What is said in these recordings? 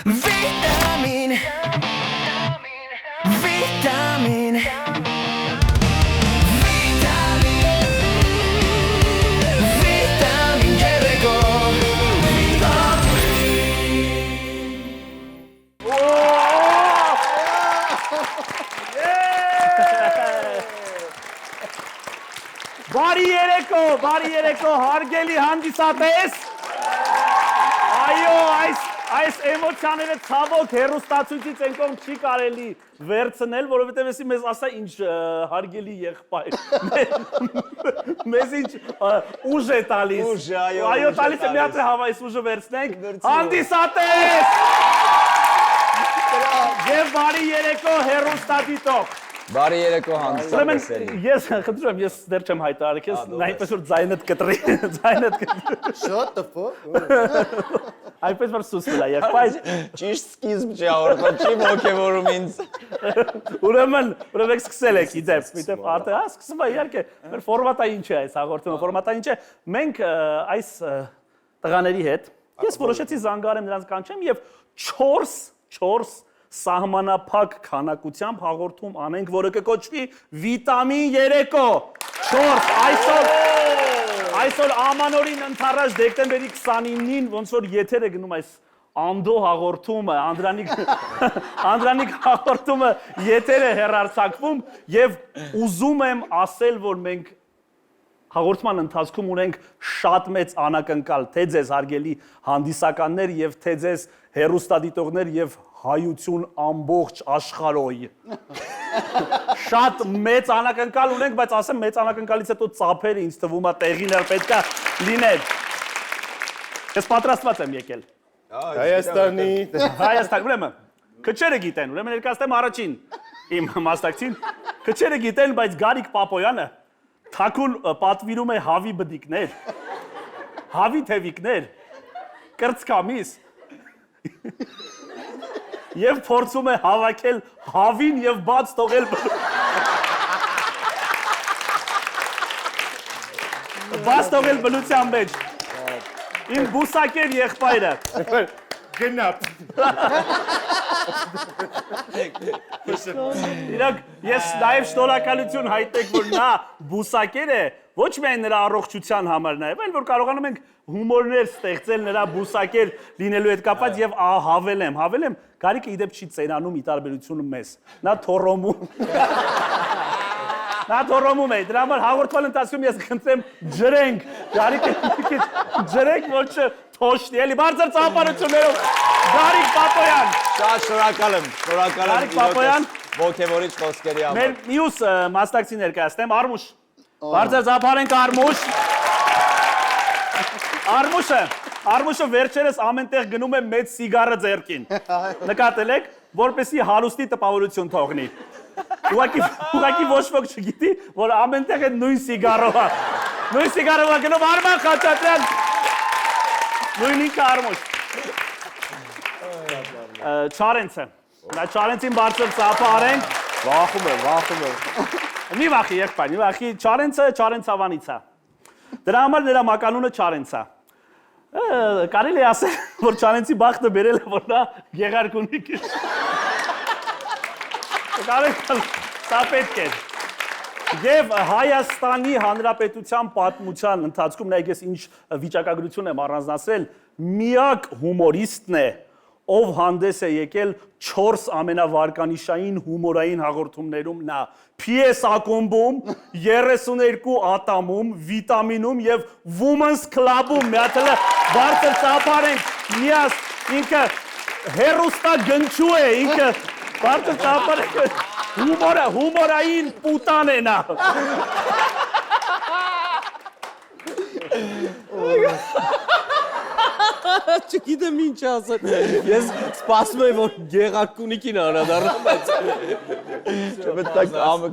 Vitamin Vitamin Vitamin Jericho Բարի երեկո, հարգելի հանդիսատես։ Այո, այս էմոցիաները ցավոք հեռուստացույցից են կողմ չի կարելի վերցնել, որովհետև էսի մեզ ասա ինչ հարգելի եղբայր։ Մեզ ինչ ուժ է տալիս։ Ուժ, այո, այո, տալիս է մի հատ հավայս ուժը վերցնենք։ Հանդիսատես։ Եվ բարի երեկո հեռուստադիտող։ Բարի երեկո հանդիսատեսերի։ Ես խնդրում եմ, ես դեռ չեմ հայտարարել, ես այնպես որ ձայնդ կտրի, ձայնդ կտրի։ Shut the fuck. Այնպես որ սուսվել է, եղբայր։ Ճիշտ սկիզբ չի հաղորդում, չի ոգևորում ինձ։ Ուրեմն սկսել եք իդեպ, արդեն սկսում է իհարկե, մեր ֆորմատը ինչ է այս հաղորդումը, ֆորմատը ինչ է։ Մենք այս տղաների հետ ես որոշեցի զանգարեմ նրանց կանչեմ եւ 4 սահմանափակ քանակությամբ հաղորդում անենք, որը կկոչվի վիտամին երեկո։ 4 այսօր ամանորին ընդառաջ դեկտեմբերի 29-ին ոնց որ եթեր է գնում այս անդո հաղորդումը, անդրանիկ հաղորդումը եթեր է հեռարձակվում եւ ուզում եմ ասել, որ մենք հաղորդման ընթացքում ունենք շատ մեծ անակնկալ թե ձեզ հարգելի հանդիսականներ եւ թե ձեզ հեռուստադիտողներ եւ հայություն ամբողջ աշխարհոյ։ Շատ մեծ անակնկալ ունենք, բայց ասեմ մեծ անակնկալից հետո ծափերը ինձ թվում է տեղին էր պետքա լինել։ Ես պատրաստված եմ եկել։ Հայաստան, ուրեմն քչերը գիտեն, ուրեմն ներկայացնեմ առաջին իմ մասնակցին։ Քչերը գիտեն, բայց Գարիկ Պապոյանը թաքուն պատվիրում է հավի բդիկներ, հավի թևիկներ, կրծքամիս եւ փորձում է հավաքել հավին եւ բաց թողել բլության մեջ։ Իմ բուսակեր եղբայրը։ Գնապ։ Իրոք ես նաև շնորհակալություն հայտնեք, որ նա բուսակեր է, ոչ միայն նրա առողջության համար նաև, այլ որ կարողանում ենք հումորներ ստեղծել նրա բուսակեր լինելու հետ կապված եւ հավելեմ, Գարիկը իդեպ չի ծերանում ի տարբերություն մեզ։ Նա թորոմում է, դրա համար հաղորդման ընթացքում ես խնդրեմ ջրենք, Գարիկը ջրենք, որ չթոշնի, էլի բարձր ծափարություններով Գարիկ Պապոյան։ Շատ շնորհակալ եմ Գարիկ Պապոյան, ոգևորիչ խոսքերի համար։ մեր մյուս մասնակցի ներկայացնեմ, Արմուշ։ Բարձր ծափարենք Արմուշը վերջերս ամենտեղ գնում է մեծ սիգարը ձեռքին։ Նկատել եք, որպեսի հարուստի տպավորություն թողնի։ Ուղղակի ոչ ոք չգիտի, որ ամենտեղ է նույն սիգարով գնում Արման Խաչատրյան։ Նույն ինքը Արմուշ։ Չարենցը։ Նա Չարենցին բարձր ծափարենք։ Վախում եմ։ Մի վախի եղբայր, մի վախի, Չարենցավանից է։ Դրա համար նրա մականունը Չարենց է։ Կարելի է ասել, որ Չարենցի բախտը բերել է, որ նա գեղարքունիկ է։ Սա պետք է։ Եվ Հայաստանի Հանրապետության պատմության ընթացքում, նայեք ես ինչ վիճակագրություն եմ առանձնացրել, միակ հումորիստն է, ով հանդես է եկել 4 ամենավարկանիշային հումորային հաղորդումներում նա PS ակումբում, 32 ատամում, վիտամինում եւ Women's Club-ում միացել է բարձր ծափարենք միաս ինքը հերոստա գնչու է ինքը բարձր ծափարենք հումորային պուտան է նա Չգիտեմ ինչ ասել։ Ես սպասում եմ, որ գեղարքունիկին անդառնամ, բայց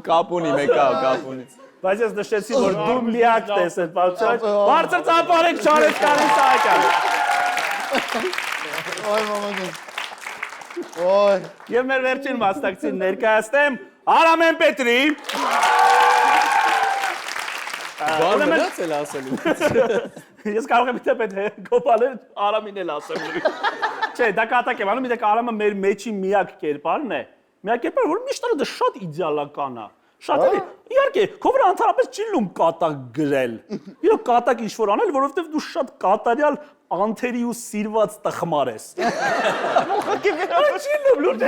Կապ ունի, մեկա, կապ ունի։ Բայց ես նշեցի, որ դու միակ ես այդ պատճառով։ Բարձր ծափարենք Չարենց Սահակյան։ Oy մամանս։ Oy։ Եվ մեր վերջին մասնակցին ներկայացնեմ Արամեն Պետրի։ բան մնաց էլ ասելու։ Ես կարող եմ իդեպ այդ գոբալեր Արամին էլ ասեմ։ Չէ, դա կատակ եմ անում, իդեպ Արամը մեր մեջի միակ կերպարն է։ Միակ կերպարը, որ միշտ դա շատ իդեալական է։ Շատ էլի, իհարկե, քո վրա ընդհանրապես չի լում կատակ գրել։ Իրոք կատակ ինչ-որ անել, որովհետև դու շատ կատարյալ անթերի ու սիրված տխմար ես։ Չի լում լուրջ։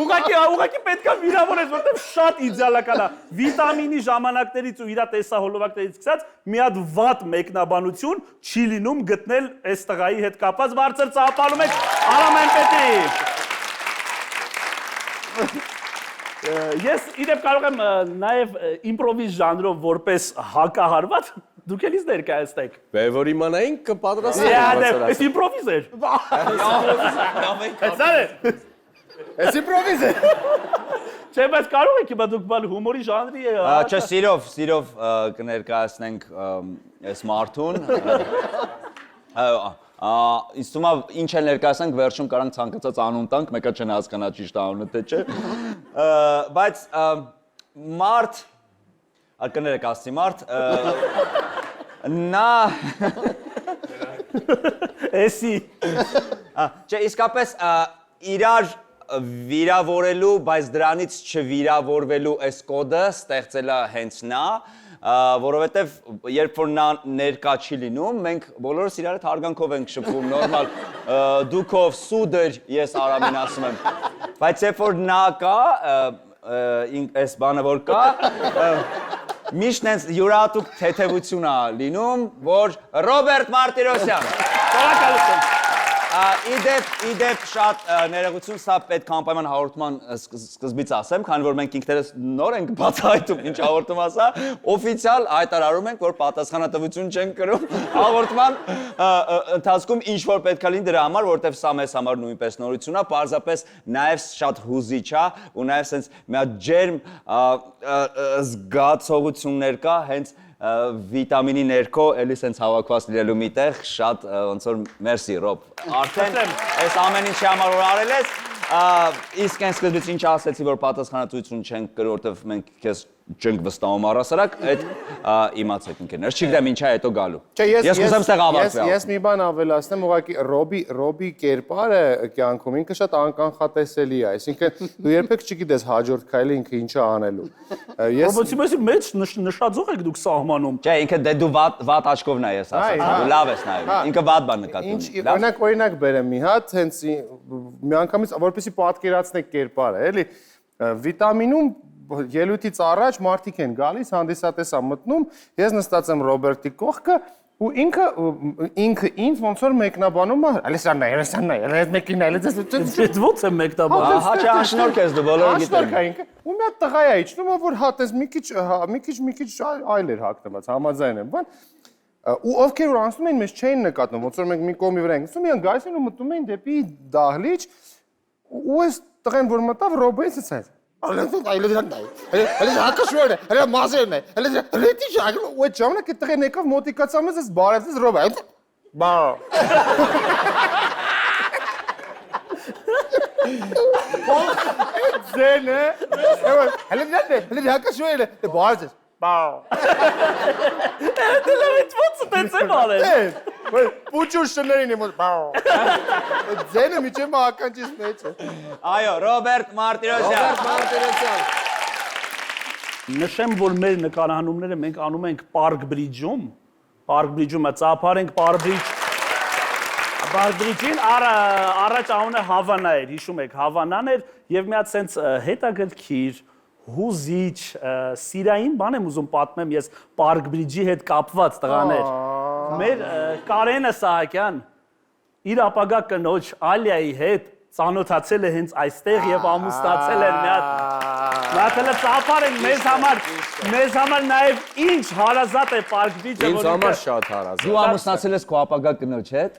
Ուղղակի պետք է վիրավորես, որովհետև շատ իդեալական է։ Վիտամինի ժամանակներից ու իր տեսահոլովակներից սկսած մի հատ վատ մեկնաբանություն չի լինում գտնել այս տղայի հետ կապված բարձր ծափարում եք Արամ Էմպետի։ Ես իդեպ կարող եմ նաև իմպրովիզ ժանրով որպես հակահարված դուք էլիս ներկայացնեք։ Որ իմանայինք կպատրաստենք։ Այս իմպրովիզ էր։ Այս է։ Էս իմպրովիզ է։ Չէ, բայց կարող եք դուք բան հումորի ժանրի է։ Չէ, սիրով կներկայացնենք այս մարդուն։ Ինձ թվում է ինչ էլ ներկայացնենք վերջում կարանք ցանկացած անուն տանք, մեկը չեն հասկանա ճիշտ անունը թե չէ։ Բայց մարդ կներկայացնի մարդ նա Էսի։ Չէ, իսկապես իրար վիրավորելու, բայց դրանից չվիրավորվելու այս կոդը ստեղծել է հենց նա, որովհետև երբ որ նա ներկա չի լինում, մենք բոլորս իրար հետ հարգանքով ենք շփվում, նորմալ դուքով սուդեր ես Արամին ասում եմ, բայց երբ որ նա կա, այս բանը որ կա, միշտ նենց յուրահատուկ թեթևություն է լինում, որ Ռոբերտ Մարտիրոսյան։ Շնորհակալություն։ Իդեպ շատ ներողություն, սա պետք է անպայման հաղորդման սկզբից ասեմ, քանի որ մենք ինքներս նոր ենք բացահայտում ինչ հաղորդում ասա, օֆիցիալ հայտարարում ենք, որ պատասխանատվություն չենք կրում հաղորդման ընթացքում ինչ որ պետք է լինի դրա համար, որովհետև սա մեզ համար նույնպես նորություն է, պարզապես նաև շատ հուզիչ է ու նաև սենց մի հատ ջերմ զգացողություններ կա, հենց վիտամինի ներքո էլի սենց հավաքված լինելու միտեղ շատ ոնց որ մերսի Ռոբ արդեն այս ամեն ինչի համար որ արել ես իսկ այն սկզբից ինչ ասեցի որ պատասխանատվություն չենք կրում որովհետև մենք քեզ չենք վստահում առասարակ այդ իմացեք ինքներս չգիտեմ ինչա հետո գալու ես կուզեմ ստեղ ավարտվի ես մի բան ավելացնեմ ուղղակի Ռոբի կերպարը կյանքում ինքը շատ անկանխատեսելի է այսինքն դու երբեք չգիտես հաջորդ քայլը ինքը ինչա անելու Ռոբոտի մեջ նշածող եք դուք սահմանում Չէ ինքը դե դու վատ աչքով նայ ես ասած դու լավ ես նայում ինքը վատ բան նկատի ունի օրինակ բերեմ մի հատ հենց միանգամից որպեսզի պատկերացնեք կերպարը էլի վիտամինում ելույթից առաջ մարդիկ են գալիս, հանդիսատես է մտնում, ես նստած եմ Ռոբերտի կողքը ու ինքը ինձ ոնց որ մեկնաբանում է, Ալիսան նայ, այս մեկին նայ, Այդ ո՞նց է մեկնաբանում։ Հա չէ անշնորհք ես դու բոլորը գիտեն։ Անշնորհք է ինքը։ Ու մի հատ տղա է իջնում, որ հատես մի քիչ այլ էր հագնված, համաձայն եմ, բան։ Ու ովքեր որ անցնում էին, մեզ չէին նկատում, ոնց որ մենք մի կողմի վրա ենք, ասում են գալիս են ու մտնում էին դեպի դահլիճ, ու այս տղեն որ մտավ Ռոբերտից ասաց Այլեդան հակաշուր է, հələ մազերն է, հələ դի շագում, ու այդ ժամանակ այդ տղեն եկավ մոտիկացավ մեզ, ես բարևեց Ռոբերտ, բա Ձեն է, հələ հակաշուր է, բարևեց, բա Դե լավից ո՞նց տեցեմ արել։ Պուչուր շներին եմ, բա Ձենը միջև ականջից մեջ է Այո, Ռոբերտ Մարտիրոսյան։ Նշեմ, որ մեր նկարահանումները մենք անում ենք Park Bridge-ում։ Park Bridge-ում ծափար ենք Park Bridge-ին առաջ անունը Հավանա էր, հիշում եք, Հավանան էր եւ մի հատ sense հետաքրքիր հուզիչ սիրային բան եմ ուզում պատմեմ ես Park Bridge-ի հետ կապված տղաներ։ Մեր Կարենը Սահակյան իր ապագա կնոջ Ալիայի հետ ծանոթացել է հենց այստեղ եւ ամուսնացել էր մի հատ հələ ծափար ենք մեզ համար նաեւ ինչ հարազատ է Park Bridge-ը Ինձ համար շատ հարազատ Դու ամուսնացել ես քո ապագա կնոջ հետ։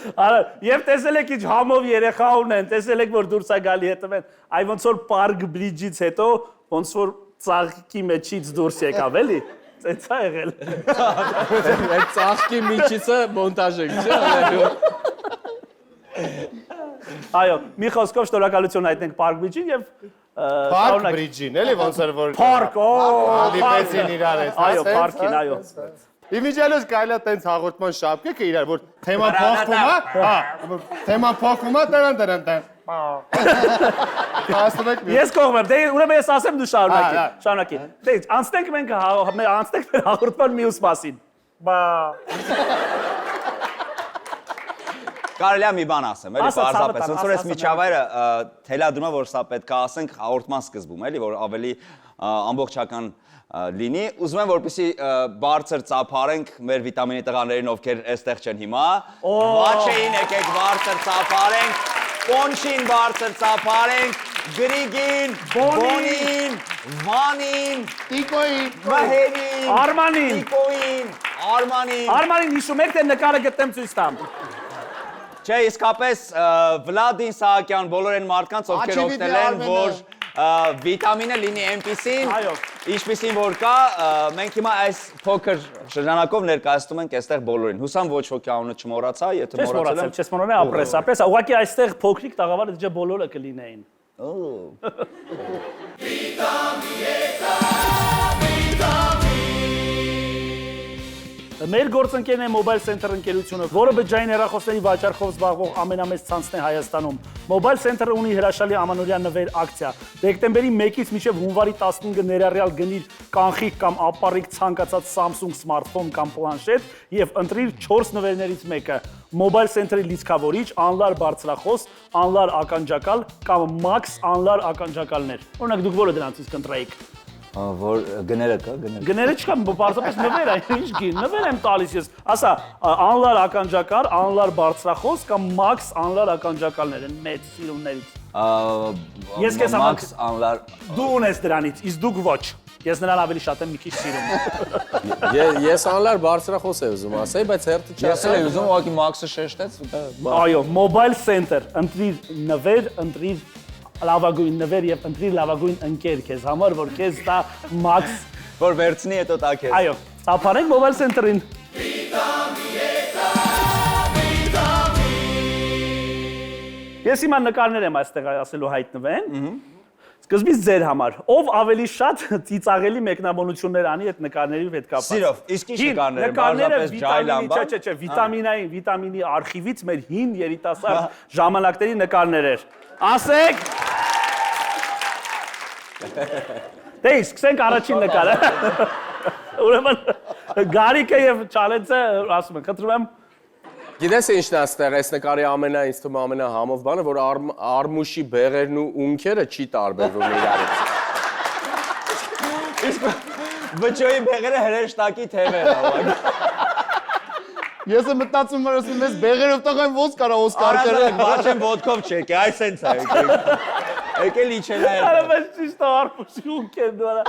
Արա, եւ տեսել եք ինչ համով երեխա ունեն, տեսել եք որ դուրս է գալի հետև են, այ ոնց որ Park Bridge-ից հետո ոնց որ ծաղկի մեջից դուրս եկավ էլի, Էս է եղել։ Այդ ծաղկի միջիցը մոնտաժ ենք, չէ՞։ Այո, մի խոսքով շնորհակալություն հայտնենք Park Bridge-ին եւ Park Bridge-ին, էլի ոնց որ Park, հանդիպեցին իրար հետ։ Այո, park-ին, այո։ Իմիջիալոց կարելի է տենց հաղորդման շապկեք իրար, որ թեման փոխվում է, թեման փոխվում է, տան։ Ասում եք մի։ Ես կողմ եմ, դե ուրեմն ես ասեմ դու շարունակի։ Դե անցնենք մենք անցնենք մեր հաղորդման մյուս մասին։ Կարելի է մի բան ասեմ, էլի Ասա, պարզապես, ցավը ոնց որ այս միջավայրը թելադրում է, որ սա պետք է ասենք հաղորդման սկզբում, էլի, որ ավելի ամբողջական լինի, ուզում եմ որպեսզի բարձր ծափարենք մեր վիտամինի տղաներին, ովքեր այստեղ չեն հիմա։ Վաչեին եկեք բարձր ծափարենք, Պոնչին բարձր ծափարենք, Գրիգին, Բոնին, Վանին, Տիկոին, Մհերին, Արմանին, Տիկոին, Արմանին։ Արմանին հիշում եք թե նկարը գտնեմ ցույց տամ։ Չէ, իսկապես Վլադին Սահակյան բոլոր այն մարդկանց, ովքեր օգնել են, որ վիտամինը լինի այնպիսին, ինչպիսին որ կա, մենք հիմա այս փոքր շրջանակով ներկայացնում ենք այստեղ բոլորին։ Հուսամ ոչ ոքի անունը չմոռացա, եթե մոռացել եմ։ Չես մոռանա ապրես, ուղղակի այստեղ փոքրիկ տաղավարը դժե բոլորը կլինեին։ Մեր գործընկերն է Mobile Center ընկերությունը, որը բջջային հեռախոսների վաճառքով զբաղվող ամենամեծ ցանցն է Հայաստանում։ Mobile Center-ը ունի հրաշալի ամանորյա նվեր ակցիա։ Դեկտեմբերի 1-ից մինչև հունվարի 15-ը ներառյալ գնիր կանխիկ կամ ապառիկ ցանկացած Samsung սմարթֆոն կամ պլանշետ եւ ընտրիր 4 նվերներից մեկը։ Mobile Center-ի լիցքավորիչ, անլար բարձրախոս, անլար ականջակալ կամ Max անլար ականջակալներ։ Օրինակ դուք որը դրանցից կընտրեիք։ Որ գները կա, գները։ Գները չկա, պարզապես նվեր է, ինչ գին, նվեր եմ տալիս ես։ Ասա, անլար ականջակալ, անլար բարձրախոս կամ Max անլար ականջակալներ են մեծ սիրուններից։ Ես քեզ Max անլար Դու ունես դրանից, իսկ դուք ոչ։ Ես նրան ավելի շատ եմ մի քիչ սիրում։ Ես անլար բարձրախոս եմ ուզում ասեի, բայց հերթը Ես էլ եմ ուզում ուղղակի Max-ը շեշտեց։ Այո, Mobile Center, ընտրիր նվեր, ընտրիր լավագույն նվեր եւ ընտրիր լավագույն ընկեր քեզ համար, որ քեզ տա Max, որ վերցնի հետո տա քեզ։ այո, ծափարենք Mobile Center-ին։ Ես հիմա նկարներ եմ այստեղ ասելու հայտնվեն։ Սկզբից ձեր համար, ով ավելի շատ ծիծաղելի մեկնաբանություններ անի այդ նկարների հետ կապված։ Սիրով, իսկ ինչ նկարներ, բարձրապես ջայլամբա։ Չէ, վիտամինի արխիվից մեր հին երիտասարդ ժամանակների նկարներ էր։ Ասեք։ Դե սկսենք առաջին նկարը։ Ուրեմն Գարիկը եւ Չալենցը ասում են, խնդրում եմ։ Գիտես ինչն է այստեղ, այս նկարի ինձ թվում է ամենահամով բանը, որ արմուշի բեղերն ու ունքերը չի տարբերվում իրարից։ Իսկ բջոյի բեղերը հրեշտակի թևեր է։ Ես եմ մտածում, որ ասում ես բեղերով տղան ոնց կարա Օսկար կրել։ Բաչեն ոդկով չեկե, այս սենց է եկել։ Եկել իջել է։ Արա բայց ճիշտ է արմուշի ունքերը դուրա։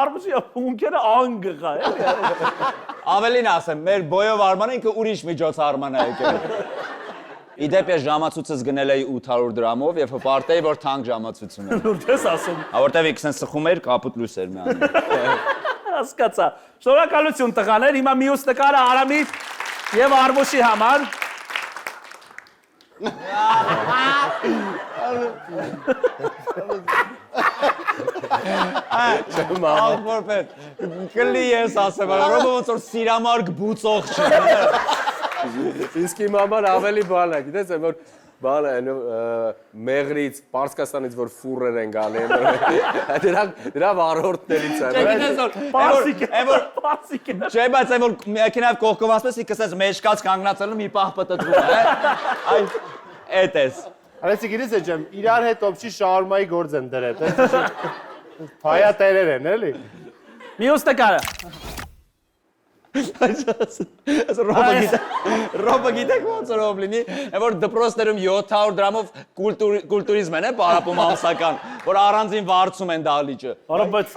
Արմուշի ունքերը անգղ է։ Ավելին ասեմ, մեր բոյով Արմանը ինքը ուրիշ միջոց Արման է եկել։ Իդեպ ես ժամացույցս գնել էի 800 դրամով եւ հպարտեի, որ թանկ ժամացույցում է։ Լուրջ ես ասում։ Որտեւ ինքսեն սխում էր, կապուտ լույս էր միանում։ Հասկացա։ Շնորհակալություն տղաներ, հիմա մյուս նկարը Արամի եւ Արմուշի համար։ Ախորպետ, կլի ես ասեմ, ռոբը ոնց որ սիրամարգ բուծող չի։ Իսկ իմ համար ավելի բան է, գիտես, որ բան է, Մեղրից, Պարսկաստանից, որ ֆուրեր են գալի, դրա վարորդներից է։ Պարսիկ է։ Չէ, բայց այն որ մեքենայով կողքով ասպես ինքս ես մեջկած կանգնացել մի պահ պտտվում է, այ էդ ես։ Արեցի գիտես ջան, իրար հետ օբշի շաուրմայի գործ են դրել, փայա տերեր են, էլի։ Մյուս նկարը։ Ռոբը գիտեք ոնց որ լինի, որ դպրոցներում 700 դրամով կուլտուրիզմ են պարապում ամսական, որ առանձին վարձում են դալիճը։ Արա բայց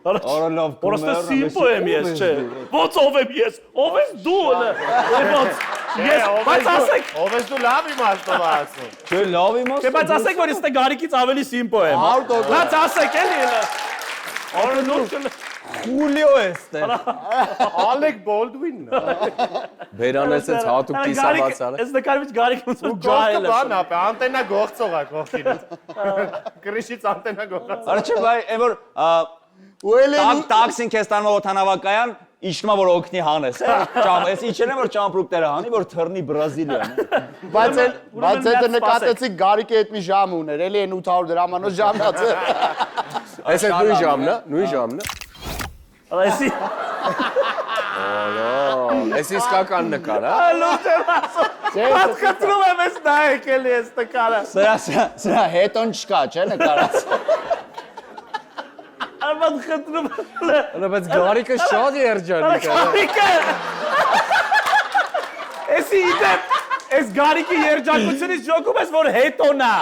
Օրոլով Պրոստը սիմպո եմ ես, չէ։ Ոնց ով եմ ես, ով ես դու ոնց։ Ես, բայց ասեք, Ով ես դու լավ իմաստով ասում։ Չէ, լավ իմաստ։ Չէ, բայց ասեք, որ ես տե Գարիկից ավելի սիմպո եմ։ Բայց ասեք, էլի։ Խուլիո ես տե։ Ալեք Բոլդվինն։ Բերանել sense հատուկ կիսաված արա։ Այս նկարիչ գարիկ ոնց որ Գողը ջահել է։ բան ապե, անտենա գողցող է կողքին։ Գրիշից անտենա գողացող։ Արա չէ, բայ, այն որ տաքսին քեզ տանում օթանավակայան, իջնում է որ օգնի հանես, ճամ, այս իջել են որ ճամպրուկները հանի, որ թռնի Բրազիլիան։ Բայց այդ նկատեցիք Գարիկի հետ մի ժամ ուներ, էլի այն 800 դրամանոց ժամնաց։ Այս է նույն ժամն է, նույն ժամն է։ Այսի Այս իսկական նկար է։ լուտ եմ ասում։ Բայց խնդրում եմ ես նայեք էլի այս նկարը։ Սրա հետոն չկա, չէ՞ նկարած։ Բայց խնդրում եմ։ Բայց Գարիկը շատ երջանիկ է։ Գարիկը։ Էսի իդեմ, այս Գարիկի երջանկությունից ջոկում ես, որ հետոն է։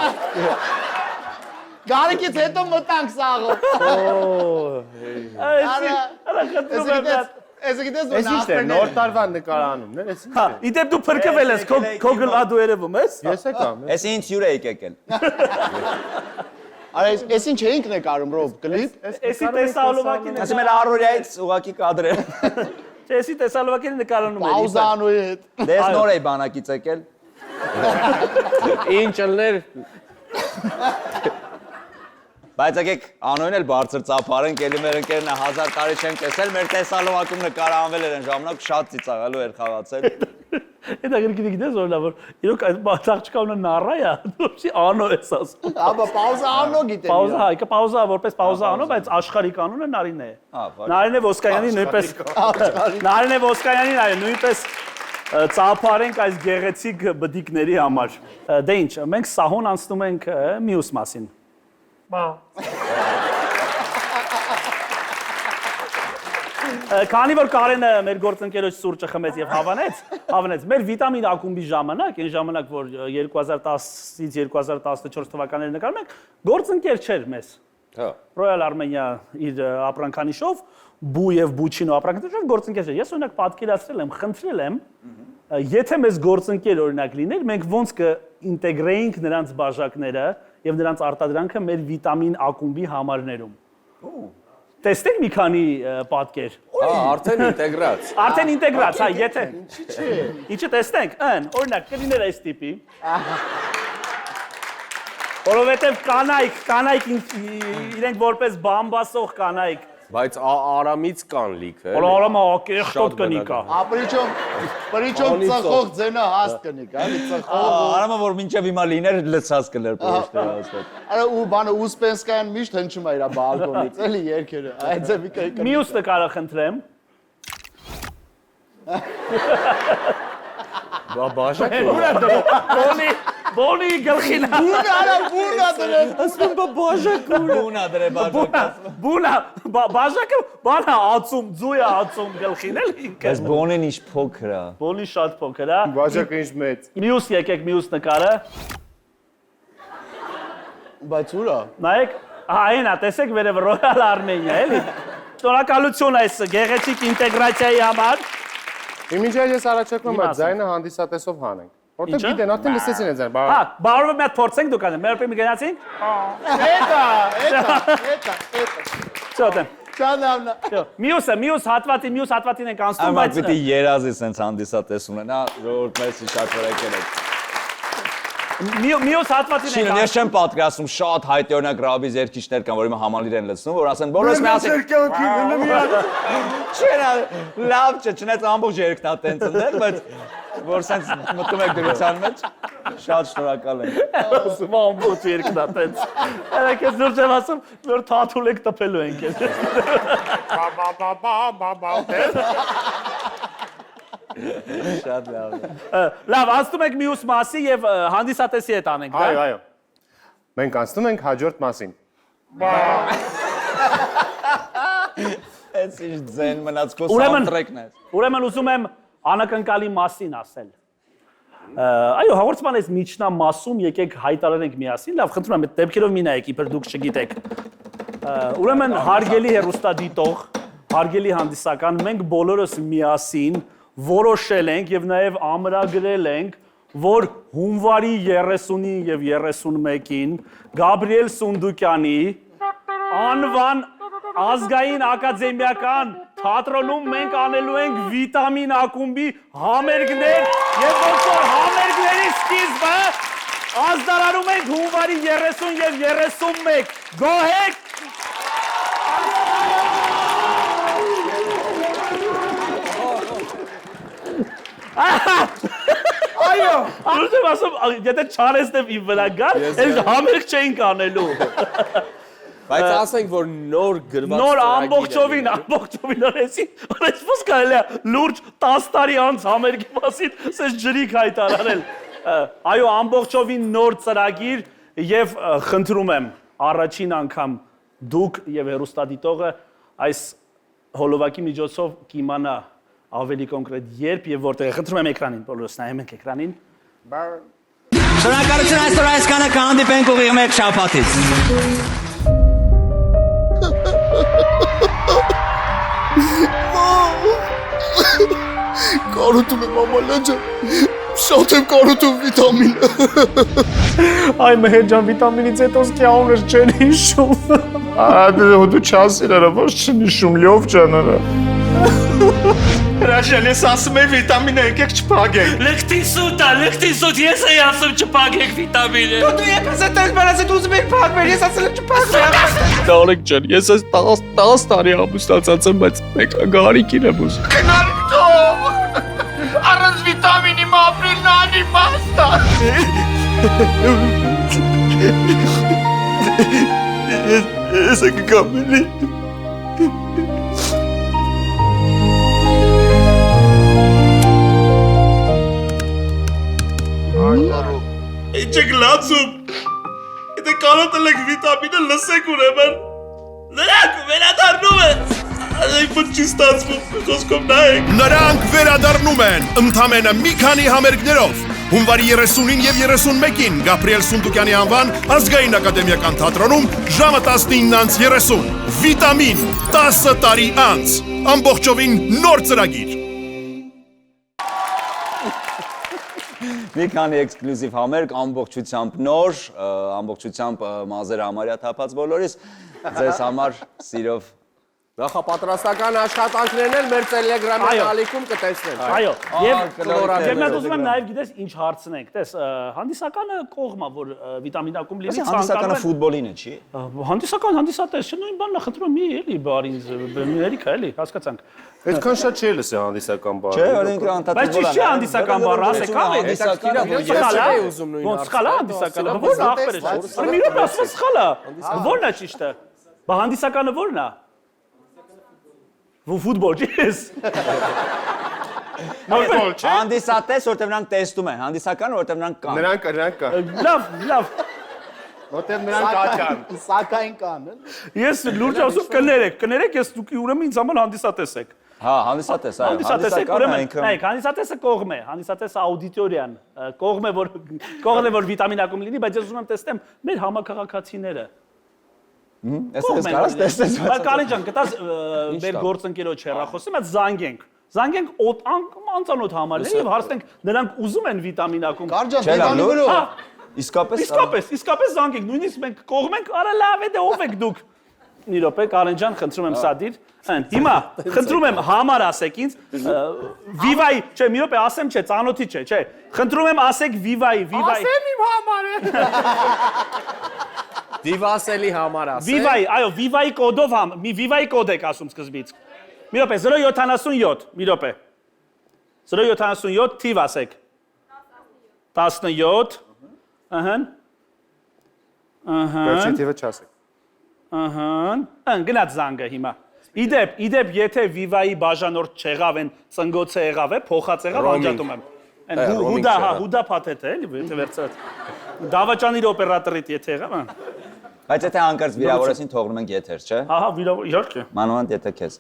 Գարիկից հետո մտանք սաղով։ Այսի, արա խնդրում եմ։ Ես գիտես որ Էս ի՞նչ է, նոր տարվա նկարանումն է, էս ի՞նչ Հա, է։ իդեպ դու փրկվել ես, քո գլադու երևում ես։ Ես եկամ։ Այս ինձ հյուր եք եկել։ Արա ես ինչ էինք նկարում ռոբ կլիպ։ Էսի տեսալովակին։ Ասում են առօրյայից ուղակի կադրեր։ Չէ, էսի տեսալովակին նկարանում էի։ Պաուզանոյի հետ։ Դες նոր էի բանակից եկել։ Ինչ ելներ Բայց եկեք անոյն էլ բարձր ծափարենք, ելի մեր ընկերն է 1000 տարի չեմ տեսել, մեր տեսալովակում նկարանվել էր այն ժամանակ շատ ծիծաղալու էր խաղացել։ Դա գրքի գիտես որ լավ որ իրոք այդ աղջիկը ունը նառա է, դու չի անո ես ասում։ Աբա պաուզա անո գիտեմ։ Պաուզա, այկը պաուզա որպես պաուզա անո, բայց աշխարհիկ անունը Նարինե է։ Նարինե Ոսկանյանի նույնպես Նարինե Ոսկանյանին այ նույնպես ծափարենք այս գեղեցիկ բդիկների համար։ Դե ինչ, մենք սահուն անցնում ենք մյուս մասին։ Քանի որ Կարենը մեր գործընկերոջ սուրճը խմեց եւ հավանեց մեր վիտամին ակումբի ժամանակ, այն ժամանակ որ 2010-ից 2014 թվականներ նկարում ենք, գործընկեր չէր մեզ։ Հա։ Royal Armenia իր ապրանքանիշով, բու եւ բուչինո ապրանքանիշով գործընկեր չէր։ Ես օրինակ պատկերացրել եմ, խնդրել եմ, եթե մեզ գործընկեր օրինակ լիներ, մենք ոնց կինտեգրեինք նրանց բաժակները եւ նրանց արտադրանքը մեր վիտամին ակումբի համարներում։ Տեսնենք մի քանի պատկեր։ Արդեն ինտեգրած։ Արդեն ինտեգրած, հա, եթե։ Ինչի տեսնենք, օրինակ կլիներ այս տիպի։ Որովհետև կանայք իրենք որպես բամբասող կանայք։ Բայց արամից կան լիքը։ Արամը ակեղտոտ կնիկա։ Պրիչոմ ծխող ձենը հաստ կնիկ, այլի ծխող։ Արամը որ մինչև հիմա լիներ լցած կլեր պրոշտը հաստատ։ Արա ու բանը Ուսպենսկայան միշտ հնչում է իր բալկոնից, էլի երկերը։ Այդ ձևի կա։ Մյուս նկարը խնդրեմ։ Բաժակը։ Բոնի գլխին։ Բունա դրել։ Ասում բաժակը։ Բունա դրե բաժակը։ Բունա, բաժակը բանա ածում, ձույ է ածում գլխին էլ ինքը։ Այս բոնին ինչ փոքր է։ Բոնի շատ փոքր է։ Բաժակը ինչ մեծ։ Մյուս եկեք մյուս նկարը։ Բայց ուրա։ Նայեք, այն է, տեսեք վերև Royal Armenia, էլի։ Շնորհակալություն այս գեղեցիկ ինտեգրացիայի համար։ Իմիջիայ ես առաջարկում եմ այդ ձայնը հանդիսատեսով հանենք։ Որտեղ գիտեն, արդեն լսեցին այդ ձայնը։ Հա, բարով մի հատ փորձենք դուք անեմ։ Մեր պրիմի գնացինք։ Էտա։ Չոտեմ։ Ճանավնա։ Մյուս հատվածին ենք անցնում, Այո, բայց պիտի երազի սենց հանդիսատես ունենա, ժողովուրդ մերսի շատ որ եկել եք։ մյուս հատվածին ենք Չինը, ես չեմ պատկերացնում շատ հայտի օրինակ ռաբիզ երկիչներ կան, որ հիմա համալիր են լցնում, որ ասեն բոլորս միասին։ Չինը, լավ չէ, չնայած ամբողջ երկն է տենց ընդել, բայց որ սենց մտնում եք դրության մեջ, շատ շնորհակալ եմ։ ասում ամբողջ երկնա տենց։ Երեք ես դուր եմ ասում, որ թաթուլ եք տպելու ենք ես։ Շատ լավ։ Լավ, անցնում ենք մյուս մասի եւ հանդիսատեսի հետ անենք, դա։ Այո։ Մենք անցնում ենք հաջորդ մասին։ Էս ինչ ձեն մնաց քո Ուրեմն- սաունդթրեքն է։ Ուրեմն ուզում եմ անակնկալի մասին ասել։ Այո, հաղորդման այս միջնամասում եկեք հայտարարենք միասին, լավ, խնդրում եմ այդ դեպքերով մի նայեք, իբր դուք չգիտեք։ Ուրեմն հարգելի հեռուստադիտող, հարգելի հանդիսական, մենք բոլորս միասին որոշել ենք եւ նաեւ ամրագրել ենք, որ հունվարի 30-ին եւ 31-ին Գաբրիել Սունդուկյանի անվան ազգային ակադեմիական թատրոնում մենք անելու ենք վիտամին ակումբի համերգներ եւ ոնց որ համերգների սկիզբը ազդարարում ենք հունվարի 30 եւ 31 գոհեք Այո, ասում ասում, եթե չարեսնեմ իմ վրա գար, այս համերգ չէինք անելու։ Բայց ասենք որ նոր գրված Նոր ամբողջովին օրեցի, ոնց կարելի է լուրջ 10 տարի անց համերգի մասին սես ջրիկ հայտարարել։ Այո, ամբողջովին նոր ծրագիր եւ խնդրում եմ առաջին անգամ դուք եւ հեռուստադիտողը այս հոլովակի միջոցով կիմանա ավելի կոնկրետ երբ եւ որտեղ խնդրում եմ էկրանին, բոլորս նայում ենք էկրանին։ Շնորհակալություն այսօր այս կանը կհանդիպենք ուղիղ մեկ շաբաթից։ Կարոտում եմ մամալաջը, շատ եմ կարոտում վիտամինը։ Այ Մեհեր ջան, վիտամինից հետո սկիաունը չեն հիշում։ Դու չասիր արա, ոչ չեն հիշում, լյով ջան արա։ Հրաշան, ես ասում եմ վիտամինը եկեք չփագենք։ Լեքտին սուտ, ես էի ասում չփակեք վիտամինը։ Դու եպես է տես բանացի դու ուզում եք փակվել, ես ասել եմ չփակվի։ Դարեք ջան, ես այս 10 տարի ամուսնացած եմ, բայց մեկ գարիկին եմ ուզում։ Կնարիք թող, առանց վիտամինի մապրիլն անի բաստա։ Ես է կգամելի։ Ինչ եք լացում։ Եթե կարոտել եք վիտամինը լսեք ուրեմն։ Նրանք վերադառնում են։ Այդ ոչ չի ստացվում, խոսքով նայեք։ Նրանք վերադառնում են ընդամենը մի քանի համերգներով։ Հունվարի 30-ին եւ 31-ին Գաբրիել Սունդուկյանի անվան Ազգային ակադեմիական թատրոնում ժամը 19:30։ Վիտամին 10 տարի անց։ Ամբողջովին նոր ծրագիր։ Մի քանի էքսկլյուզիվ համերգ, ամբողջությամբ նոր, ամբողջությամբ մազերը համարյա թափած բոլորիս, ձեզ համար սիրով Նախապատրաստական աշխատանքներն էլ մեր Telegram-ի ալիքում կտեսնեն։ Այո, եւ մենք ուզում եմ նաեւ գիտես ինչ հարցնենք, տես հանդիսականը կողմա որ վիտամին ակումբ լինի հանդիսականը ֆուտբոլին է, չի։ Հանդիսական հանդիսատես չէ, նույն բանն է, խնդրում եմ մի էլի բարին ներիք է էլի, հասկացանք։ Այդքան շատ չի լսի հանդիսական բառը։ Չէ, օրինք անդադար։ Բայց չի հանդիսական բառը, ասեք աղ է։ Հետաքրքիր է ուզում նույն Ոնց սխալ է հանդիսականը, ո՞րն է ախպերը չէ։ Մի րոպե ասում սխալ է։ Ո՞րն է ճիշտը։ Բա հանդիսականը ո՞րն է։ Ֆուտբոլ չես։ Հանդիսատես, որտեղ նրանք տեսնում են, հանդիսական, որտեղ նրանք կան։ Նրանք կան։ Լավ։ Որտեղ նրանք կան։ Սակայն կան։ Ես լուրջ ասում կներեք, ես դուք ուրեմն ինձ համար հանդիսատես եք։ Հա, հանդիսատես, այո։ Հանդիսատես եք, ուրեմն, նայեք, հանդիսատեսը կողմ է, հանդիսատեսը աուդիտորիան, կողմ է, որ վիտամին ակումբ լինի, բայց ես ուզում եմ տեսնեմ մեր համակարգացիները։ Ես կարաս տեսնես։ Բայց Կարեն ջան, գտած մեր գործընկերոջ հեռախոսը, մենք զանգենք անծանոթ համարներ եւ հարցնենք նրանք ուզում են վիտամին ակումբ։ Կարջան, Չէ, լավ, դետանի լուրջ։ վրա։ Իսկապես զանգենք, նույնիսկ մենք կողմ ենք, արա լավ է, դե ով եք դուք։ Մի րոպե, Կարեն ջան, խնդրում եմ սադիր։ Հիմա խնդրում եմ համար ասեք ինձ Viva-ի, չէ, մի րոպե ասեմ, չէ, ծանոթի չէ։ Խնդրում եմ ասեք Viva-ի։ Ասեմ իմ համարը։ Դիվասելի համար ասեք։ Viva-ի, այո, Viva-ի կոդով մի Viva-ի կոդ եք ասում սկզբից։ Մի րոպե, 077, մի րոպե։ 077 թիվ ասեք։ 17 Վերջին թիվը չասեք։ Գնաց զանգը հիմա։ Իդեպ, եթե Viva-ի բաժանորդ չեղավ են ծնգոցը եղավ է, փոխած եղավ անջատում եմ։ Հուդա փաթեթ է, էլի, եթե վերցրած։ Դավաճանիր օպերատորիտ եթե եղավ, Բայց եթե հանկարծ վիրավորեցին թողնում ենք եթեր, չէ։ Ահա, իհարկե։ Մանավանդ եթե քեզ։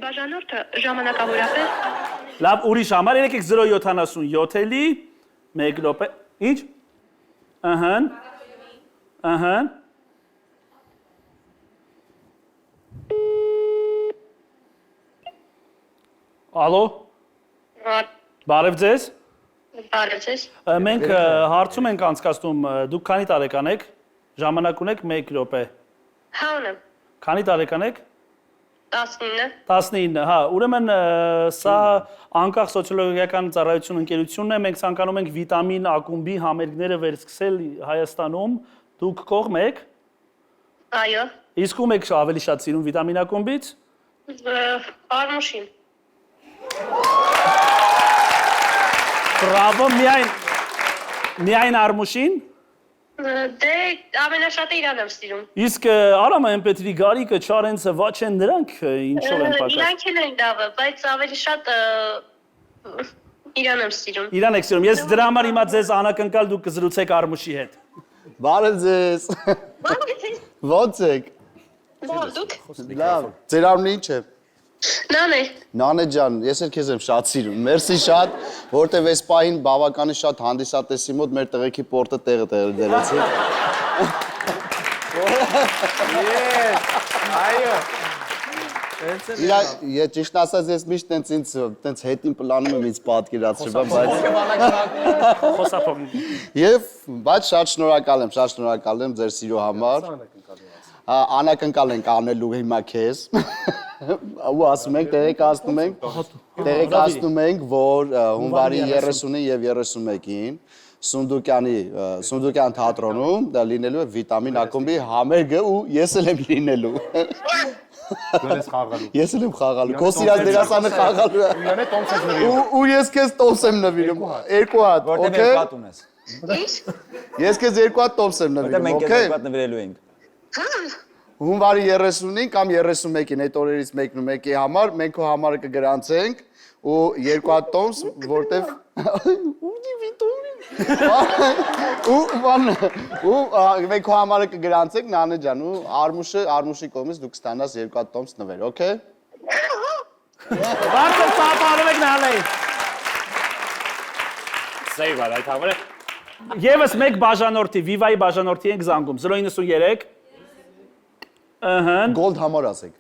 Բաժանորդը ժամանակավորապես Լավ, ուրիշ համար, եկեք 077 էլի, 1 րոպե։ Ինչ։ Ալո։ Բարև ձեզ։ բարև ձեզ։ Մենք հարցում ենք անցկացնում, դուք քանի տարեկան եք։ Ժամանակ ունեք 1 րոպե։ Հա ունեմ։ Քանի տարեկան եք։ 19, հա, ուրեմն սա անկախ սոցիոլոգիական ծառայություն ընկերությունն է, մենք ցանկանում ենք վիտամին ակումբի համերգները վերսկսել Հայաստանում, դուք կողմ եք։ Այո։ Իսկ ում եք ավելի շատ սիրում վիտամին ակումբից։ Արմուշին։ Բրավո, միայն Արմուշին։ Դե ամենաշատը իրան եմ սիրում։ Իսկ Արամը Էմպետրի Գարիկը, Չարենցը, Վաչեն դրանք ինչով են պակաս։ Իրանք էլ են լավը, բայց ավելի շատ իրան եմ սիրում։ Իրան եք սիրում։ Ես դրա համար հիմա ձեզ անակնկալ դուք կզրուցեք Արմուշի հետ։ Բարև ձեզ։ Ո՞նց եք։ Դուք։ Լավ։ Ձեր անունը ինչ է։ Նանե։ Նանե ջան, ես էլ քեզ եմ շատ սիրում։ Մերսի շատ, որտեվ այս պահին բավականին շատ հանդիսատեսի մոտ մեր տղեկի պորտը տեղը դերեցի։ Այո։ Ես ճիշտ ասած ես միշտ տենց հետին պլանում եմ ինձ պատկերացրել, բայց շատ շնորհակալ եմ ձեր սիրո համար։ Անակնկալ ենք անելու հիմա քեզ։ Ու ասում ենք, տեղեկացնում ենք, որ հունվարի 30-ին եւ 31-ին Սունդուկյան թատրոնում դա լինելու է վիտամին ակումբի համերգը ու ես էլ եմ լինելու։ Ես էլ եմ խաղալու։ Քո սիրած դերասանը խաղալու է։ Ու ես քեզ տոմս եմ նվիրում։ 2 հատ, օքեյ։ Ես քեզ 2 հատ տոմս եմ նվիրում, օքեյ։ Հունվարի 30-ին կամ 31-ին այդ օրերից մեկն ու մեկի համար մենք քո համարը կգրանցենք ու 2 հատ տոմս, որտեվ ու մենք քո համարը կգրանցենք Նանե ջան ու Արմուշի կողմից դուք ստանաս 2 հատ տոմս նվեր, օքեյ։ Բարձր ծափարում եք Նանե։ Սեյվ այդ համարը։ Եվս մեկ բաժանորդի, Viva-ի բաժանորդի ենք զանգում 093 Ահա։ Gold համար ասեք։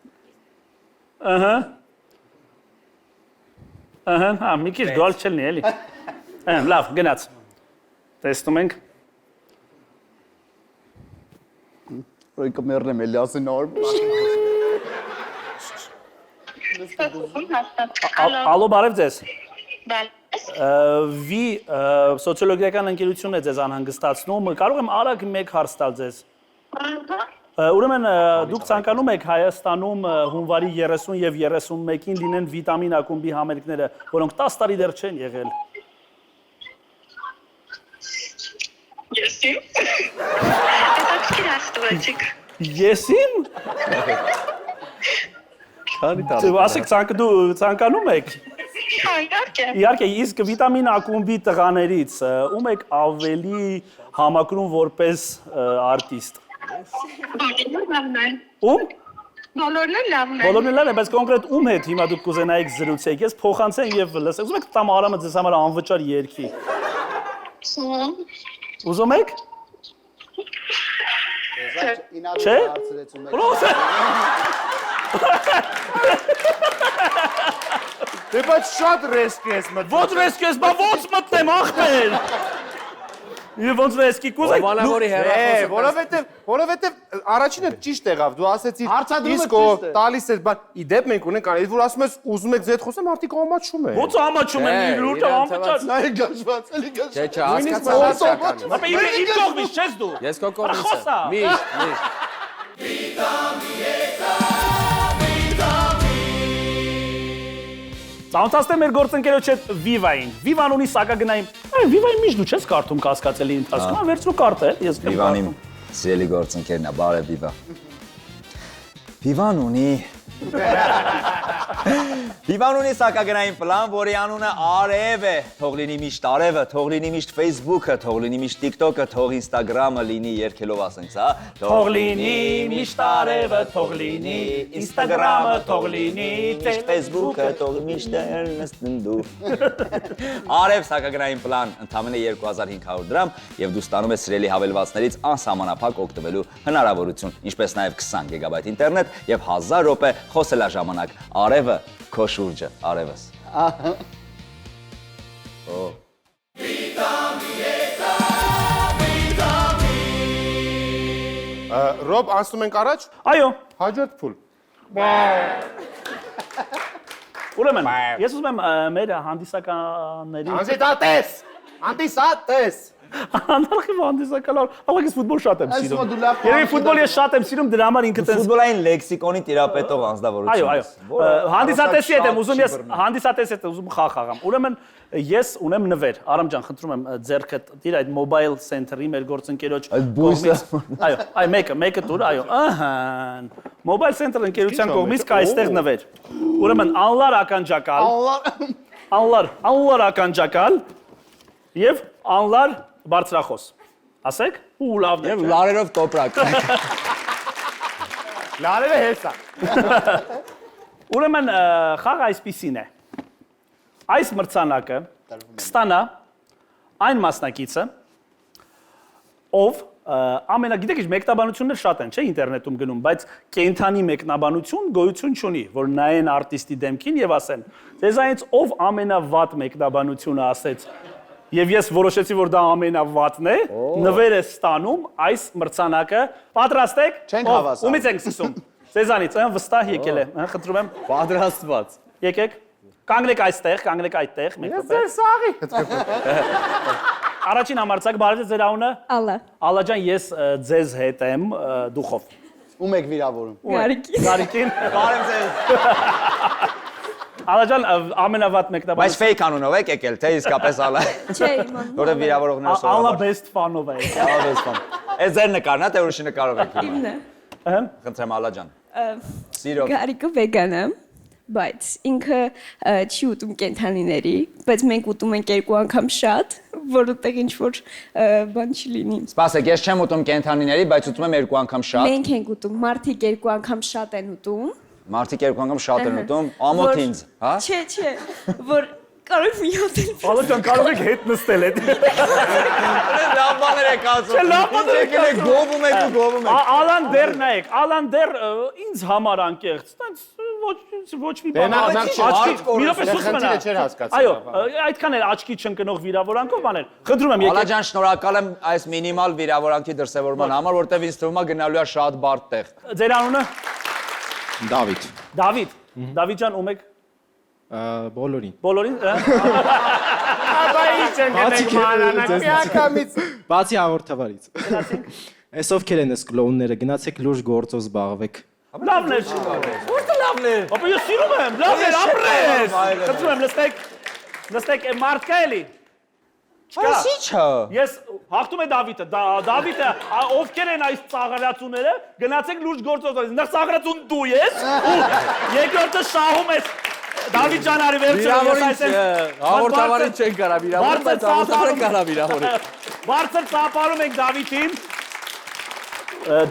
Ահա, հա, մի քիչ գոլ չլինի էլի։ Լավ, գնաց։ Տեսնում ենք։ Ոյ կմեռնեմ էլի ասեն Արմուշ։ Ալո, բարև ձեզ։ Բալես։ Վի սոցիոլոգիական ընկերությունն է ձեզ անհանգստացնում, կարող եմ արագ մեկ հարց տալ ձեզ։ Ուրեմն դուք ցանկանում եք Հայաստանում հունվարի 30 եւ 31-ին լինեն վիտամին ակումբի համերգները, որոնք 10 տարի դեռ չեն եղել։ Եսիմ։ Եսիմ։ Ասեք ցանկանում եք։ Իհարկե, իսկ վիտամին ակումբի տղաներից ում եք ավելի համակրում որպես արտիստ։ Ում? Բոլորն էլ լավն են։ Բոլորն էլ լավ են, բայց կոնկրետ ում հետ հիմա դուք կուզենայիք զրուցեք, ես փոխանցեմ եւ լսեք։ Ուզում եք տամ Արամը ձեզ համար անվճար երգի։ Ուզում եք։ Չէ։ Դե բայց շատ ռեսկ ես մտնում։ Ո՞նց ռեսկ ես, բա ո՞նց մտնեմ ախպեր։ Եվ ոնց ռեսկի կուզեք։ Ովանավորի հեռախոսը։ Որովհետև առաջինը ճիշտ եղավ, դու ասեցիր իսկ տալիս ես, բայց իդեպ մենք ունենք անի, որ ասում ես ուզում եք ձեդ խոսեմ, մարդիկ ամաչում են։ Ո՞նց ամաչում են, լուրջ անվճար։ Նայ գաշված, էլի գաշված։ Չէ, հասկացա։ Ապա իմ կողմից չես դու։ Ես քո կողմից եմ։ Միշտ։ Ծանոթացնեմ մեր գործընկերոջ հետ Viva-ին։ Viva-ն ունի սակագնային։ Viva-ին միշտ դու չես կարդում կասկածելի ընթացքում, վերցրու կարդել, ես կեմ Viva-ն կարդում։ սիրելի գործընկերն է, բարև Viva։ Viva-ն ունի Viva-ն ունի սակագնային պլան, որի անունը Արև է, թող լինի միշտ Արևը, թող լինի միշտ Facebook-ը, թող լինի միշտ TikTok-ը, թող Instagram-ը լինի երկելով ասենք, հա։ Թող լինի միշտ Արևը, թող լինի Instagram-ը, թող լինի Facebook-ը, թող միշտ նստնդու։ Արև սակագնային պլան, ընդամենը 2500 դրամ եւ դու ստանում ես սիրելի հավելվածներից անսահմանափակ օգտվելու հնարավորություն, ինչպես նաեւ 20 GB ինտերնետ եւ 1000 րոպե խոսելաժամանակ։ Արևը քո շուրջը, Արևս։ Ռոբ, անցնում ենք առաջ։ Այո, Հաջորդ փուլ։ Ուրեմն, ես ուզում եմ մեր հանդիսականների Անտիսատես։ Անարխիվ հանդիսականներ, աղոք ես ֆուտբոլ շատ եմ Այս սիրում։ դու լավ Երևի ֆուտբոլ ես շատ եմ սիրում, դրա համար ինքդ ես Ֆուտբոլային լեքսիկոնի տիրապետող անձնավորություն։ Այո, հանդիսատեսի հետ եմ ուզում ես հանդիսատեսի հետ ուզում խաղ խաղամ։ Ուրեմն ես ունեմ նվեր։ Արամ ջան, խնդրում եմ ձեռքդ դիր այդ մոբայլ սենթերի մեր գործընկերոջ կողմից։ Այո, մեկը տուր, այո, ահա։ Մոբայլ սենթեր ընկերության կողմից կա այստեղ նվեր։ Ուրեմն անլար ականջակալ եւ անլար բարձրախոս։ Ասեք, ու լավն է։ Եվ լարերով տոպրակ։ Լարերը հեսա։ Ուրեմն խաղը այսպիսին է։ Այս մրցանակը կստանա այն մասնակիցը, ով գիտեք, մեկնաբանություններ շատ են, չէ, ինտերնետում գնում, բայց կենդանի մեկնաբանություն գոյություն չունի, որ նայեն արտիստի դեմքին եւ ասեն, ձեզանից ով ամենավատ մեկնաբանությունը ասեց, եւ ես որոշեցի, որ դա ամենավատն է, նվեր է ստանում այս մրցանակը, պատրաստ եք։ Չենք հավասար։ Ումից ենք սկսում։ Ձեզանից, վստահ եկել է, խնդրում եմ, Պատրաստված։ եկեք։ Կանգնեք այստեղ, կանգնեք այդտեղ, մեկ Ձեր սաղի։ Առաջին համարձակ բարև ձեր անունը։ Ալլա։ Ալլա ջան, ես ձեզ հետ եմ դուխով։ Ում եք վիրավորում։ Գարիկին։ Բարև ձեզ։ Ալլա ջան, ամենավատ մեկնաբան։ Բայց fake անունով եք եկել, թե իսկապես ալա։ Չէ, իմանալու։ Որը վիրավորողները Ալլա սովորաբար։ best fan-ով է։ Ալա best fan։ Այս ձեր նկարն է, թե ուրիշի նկարով եք։ Իմն է։ Խնդրեմ Ալա ջան։ Սիրով։ Գարիկը վեգան է, բայց ինքը չի ուտում կենդանիների, բայց մենք ուտում ենք երկու անգամ շատ, որտեղ ինչ որ բան չի լինի։ Սպասեք, ես չեմ ուտում կենդանիների, բայց ուտում եմ երկու անգամ շատ։ Մենք ենք ուտում, մարդիկ երկու անգամ շատ են ուտում։ Մարդիկ երկու անգամ շատ են ուտում, ամոթ ինձ, հա։ Չէ, որ կարող մի հատ էլ։ Ալլա ջան, կարող եք հետ նստել այդ։ Լավ բաներ եք ասում։ Չէ, լավ բաներ եք ասում։ Գովում եք ու գովում եք։ Ալան դեր նայեք, Ալան դեր ինձ համար անկեղծ, տենց ոչ մի բան։ Մի րոպե սուս մնա։ Չէր հասկացել։ Այո, այդքան էլ աչքի չընկնող վիրավորանքով բաներ։ Խնդրում եմ Ալա եկեք։ ջան, շնորհակալ եմ այս մինիմալ վիրավորանքի դրսևորման համար, որտեվ ինձ թվում է գնալու է շատ բարդ տեղ։ Ձեր անունը։ Դավիթ։ Դավիթ։ Դավիթ ջան, ում եք։ Բոլորին։ Բոլորին։ Աբա ինչ են գնեք մանանակ, միակամից։ Բացի հաղորդավարից։ Այս ովքեր են այս կլոունները, գնացեք լուրջ գործով զբաղվեք։ Լավն է։ Որտե լավն է։ Ապա ես սիրում եմ, լավն է, ապրես։ Խնդրում եմ, նստեք մարդկա էլի։ Այս ի՞նչը։ Ես հաղթում է Դավիթը, Դավիթը ովքեր են այս ծաղրացուները, գնացեք լուրջ գործով, նախ ծաղրացուն դու ես, ու երկրորդը շահում ես։ Դավիթ ջան, արի վերջը, ես այսպես Հաղորդավարին չեն կարա վիրավորել, բայց հաղորդավարը կարա վիրավորել։ Բարձր ծափարում եք Դավիթին։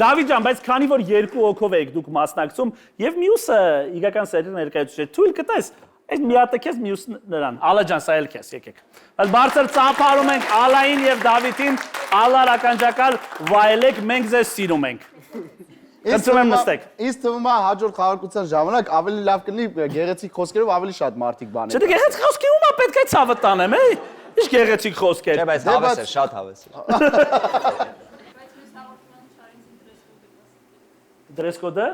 Դավիթ ջան, բայց քանի որ երկու հոգով եք դուք մասնակցում եւ մյուսը իգական սերի ներկայացուցիչ թույլ կտես, այս մի հատը քեզ մյուս նրան։ Ալա ջան, սա էլ քեզ եկեք։ Բայց բարձր ծափարում ենք Ալային եւ Դավիթին, Ալար ականջակալ վայելեք, մենք ձեզ սիրում ենք։ Խնդրում եմ նստեք։ Ինձ թվում է հաջորդ խաղարկության ժամանակ ավելի լավ կլինի գեղեցիկ խոսքերով ավելի շատ մարդիկ բաներ։ Չէ, գեղեցիկ խոսքի ումա պետք է ցավը տանեմ, է։ Ինչ գեղեցիկ խոսքեր։ Չէ, բայց հավես է, շատ հավես է։ Դրեսկոդը։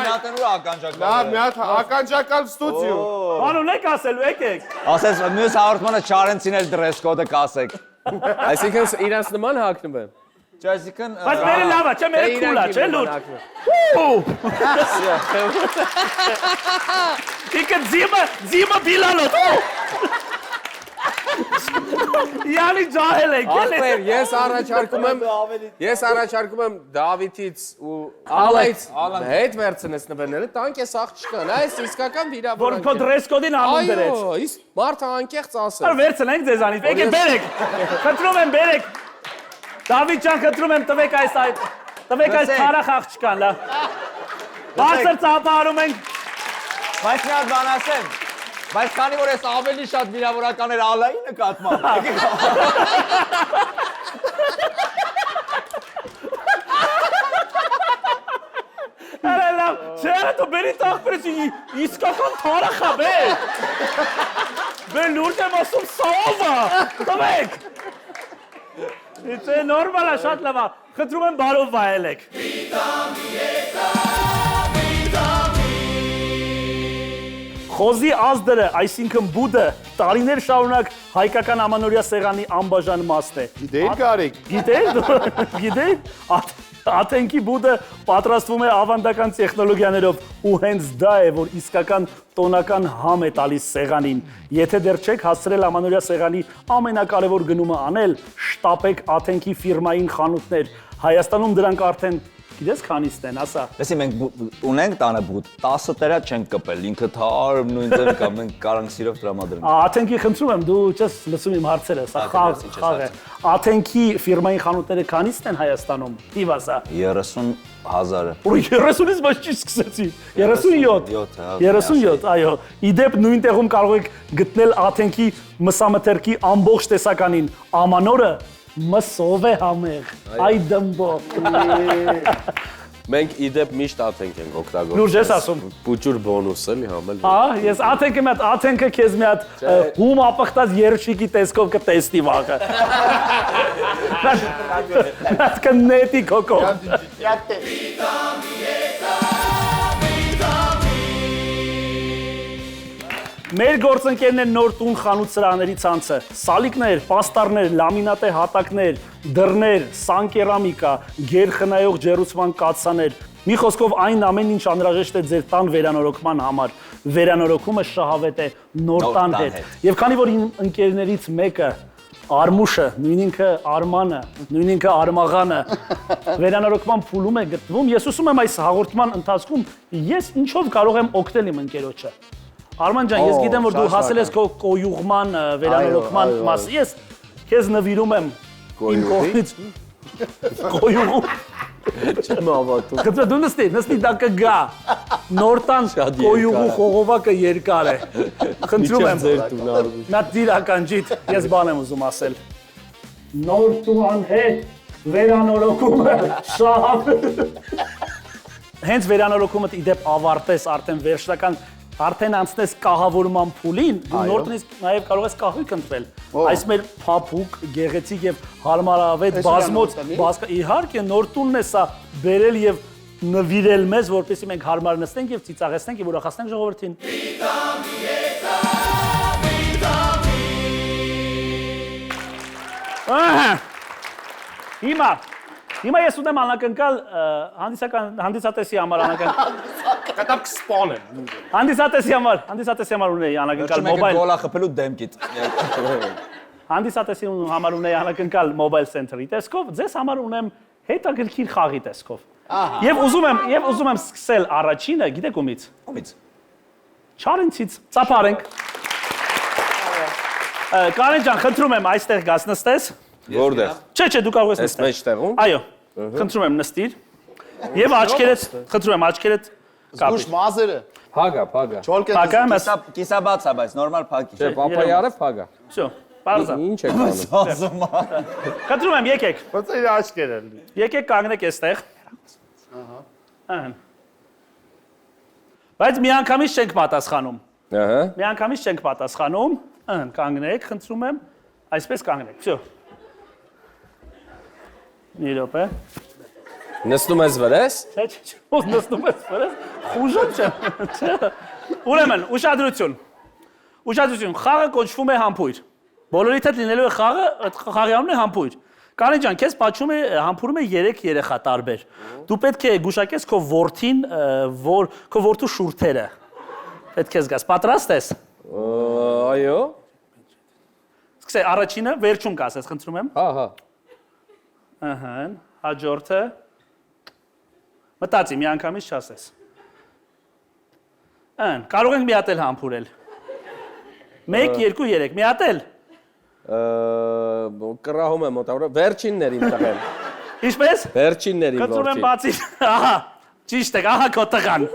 Նատանու ականջակալ։ Լավ, մի հատ ականջակալ ստուդիո։ Բան ունեք ասելու, եկեք։ Ասես մյուս հաղորդմանը Չարենցին էլ դրես կոդը կասեք։ Այսինքն իրանց նման հակնում եմ։ Չէ, այսինքն Բայց մերը լավ է, չէ, մերը քուլ է, չէ, լուրջ։ Իքը ձիմը բիլալոտ։ Յանի ջահել եք, Ախպեր, ես առաջարկում եմ Դավիթից ու Ալայից հետ վերցնես նվերները, տանք ես աղջկան, այս իսկական որ վիրավորանք քո դրեսկոդին անուն դրեց։ Այո, իսկ մարդը անկեղծ ասել։ Վերցնենք ձեզանից, եկեք բերեք։ Խնդրում եմ բերեք։ Դավիթ ջան, խնդրում եմ տվեք այս թարախ աղջկան, լա։ Բարձր ծափարում ենք։ Բայց մի հատ բան ասեմ։ Բայց քանի որ ես ավելի շատ վիրավորականներ Ալայի նկատմամբ։ Արա լավ, չէ, դու բերի տախպրես իսկական թարախ է, բե։ Բե լուրջ եմ ասում սավա, տվեք։ Իցե նորմալ է, շատ լավ է, խնդրում եմ բարով վայելեք։ Խոզի ազդրը, այսինքն բուդը, տարիներ շարունակ հայկական ամանորյա սեղանի անբաժան մասն է։ Գիտեի Գարիկ։ Գիտեի։ Աթենքի բուդը պատրաստվում է ավանդական տեխնոլոգիաներով ու հենց դա է, որ իսկական տոնական համ է տալիս սեղանին։ Եթե դեռ չեք հասցրել ամանորյա սեղանի ամենակարևոր գնումը անել, շտապեք Աթենքի ֆիրմային խանութներ։ Հայաստանում դրանք արդեն գիտես քանիստ են, ասա։ Լսի, մենք ունենք տանը բուտ, 10 տերա չենք կպել, ինքը թար նույն ձև կա, մենք կարանք սիրով տրամադրենք։ Աթենքի խնդրում եմ, դու չես լսում իմ հարցերը, սա խաղ է։ Աթենքի ֆիրմային խանութները քանիստ են Հայաստանում։ Թիվ ասա։ 30,000-ը։ Ու 30-ից ոչ չի սկսեցի։ 37։ 37, այո։ Իդեպ նույն տեղում կարող եք գտնել Աթենքի մսամթերքի ամբողջ տեսականին։ Ամանորը մսով է համեղ, այ դմբո։ Մենք իդեպ միշտ աթենք ենք օգտագործում։ Լուրջ ես ասում։ Պուճուր բոնուս էլի համել։ Ես աթենքը քեզ մի հատ հում ապխտած երշիկի տեսքով կտեսնի վաղը։ Նա կնետի կոկո։ Մեր գործընկերն են նոր տուն խանութ սրահների ցանցը։ Սալիկներ, պաստառներ, լամինատե հատակներ, դռներ, սանկերամիկա, գերխնայող ջեռուցման կաթսաներ։ Մի խոսքով այն ամեն ինչ անհրաժեշտ է ձեր տան վերանորոգման համար։ Վերանորոգումը շահավետ է նոր տան հետ։ Եվ քանի որ իմ ընկերներից մեկը Արմուշը, նույն ինքը Արմանը, նույն ինքը Արմաղանը վերանորոգման փուլում է գտնվում, ես ուզում եմ այս հաղորդման ընթացքում ես ինչով կարող եմ օգնել իմ ընկերոջը։ Արման ջան, ես գիտեմ, որ դու հասել ես քո կոյուղման վերանորոգման մասը։ Ես քեզ նվիրում եմ իմ կողմից կոյուղու։ Չեմ հավատում։ Խնդրեմ, դու նստի, դա կգա։ Նորտան կոյուղու խողովակը երկար է։ Խնդրում եմ։ Նա դիրականջիտ, ես բան եմ ուզում ասել։ Նոր տուն հետ վերանորոգումը շահավետ։ Հենց վերանորոգումը իդեպ ավարտես արդեն վերջնական արդեն անցնես կահավորման փուլին, դու նոր տնից նաև կարող ես կահույք ընտրել։ Այս մեր փափուկ, գեղեցիկ եւ հարմարավետ բազմոց, իհարկե նոր տունն է սա բերել եւ նվիրել մեզ, որպեսզի մենք հարմար նստենք եւ ծիծաղեցնենք եւ ուրախացնենք ժողովրդին։ Հիմա ես ուտեմ անակնկալ հանդիսատեսի համար անակնկալ։ Կտապ կսպանեմ։ Հանդիսատեսի համար ունեի անակնկալ մոբայլ։ Գոլա խփելու դեմքից։ Հանդիսատեսի համար ունեի անակնկալ մոբայլ սենթերի տեսքով, ձեզ համար ունեմ հետաքրքիր խաղի տեսքով։ Եվ ուզում եմ սկսել առաջինը, գիտեք ումից։ Ումից։ Չարենցից, ծափարենք։ Կարեն ջան, խնդրում եմ այստեղ գաս նստես։ Որտեղ։ Չէ, դու կարող ես նստել։ Այս մեջտեղում։ Այո։ Խնդրում եմ նստիր։ Եվ աչքերդ, խնդրում եմ աչքերդ Զգուշ մազերը։ Փագա։ Փագա, կիսաբաց է, բայց նորմալ փագի։ Չէ, պապայարը փագա։ Всё, բարձա։ Ինչ եք անում։ Խնդրում եմ, եկեք։ Ոնց է իր աչքերը։ Եկեք կանգնեք այստեղ։ Ահա։ Բայց միանգամից չենք պատասխանում։ Ահա։ Միանգամից չենք պատասխանում։ Կանգնեք, խնդրում եմ։ Այսպես կանգնեք։ Всё։ Մի րոպե։ Նստում ես վրես։ Չէ, նստում ես վրես։ Խուժում չէ։ Ուրեմն, ուշադրություն։ Ուշադրություն, խաղը կոչվում է համբույր։ Բոլորիդ հետ լինելու է խաղը, խաղի անունը է համբույր։ Կարեն ջան, քեզ պատճում է համբուրում է 3 երեխա տարբեր։ Դու պետք է գուշակես քո որդին, քո որդու շուրթերը։ Պետք է զգաս, պատրաստ ես։ Այո։ Սկսե առաջինը, վերջում կասես, խնդրում եմ։ Հա։ Ահա, հաջորդը։ Մտածի, միանգամից չասես։ Կարող ենք մի հատ էլ համբուրել։ 1, 2, 3, մի հատ էլ։ Կռահում եմ մոտավորապես վերջիններ իմ տղեն։ Ինչպես։ Վերջիններ իմ Խնդրում եմ որդի։ բացի։ Ահա, ճիշտ է, ահա քո տղան։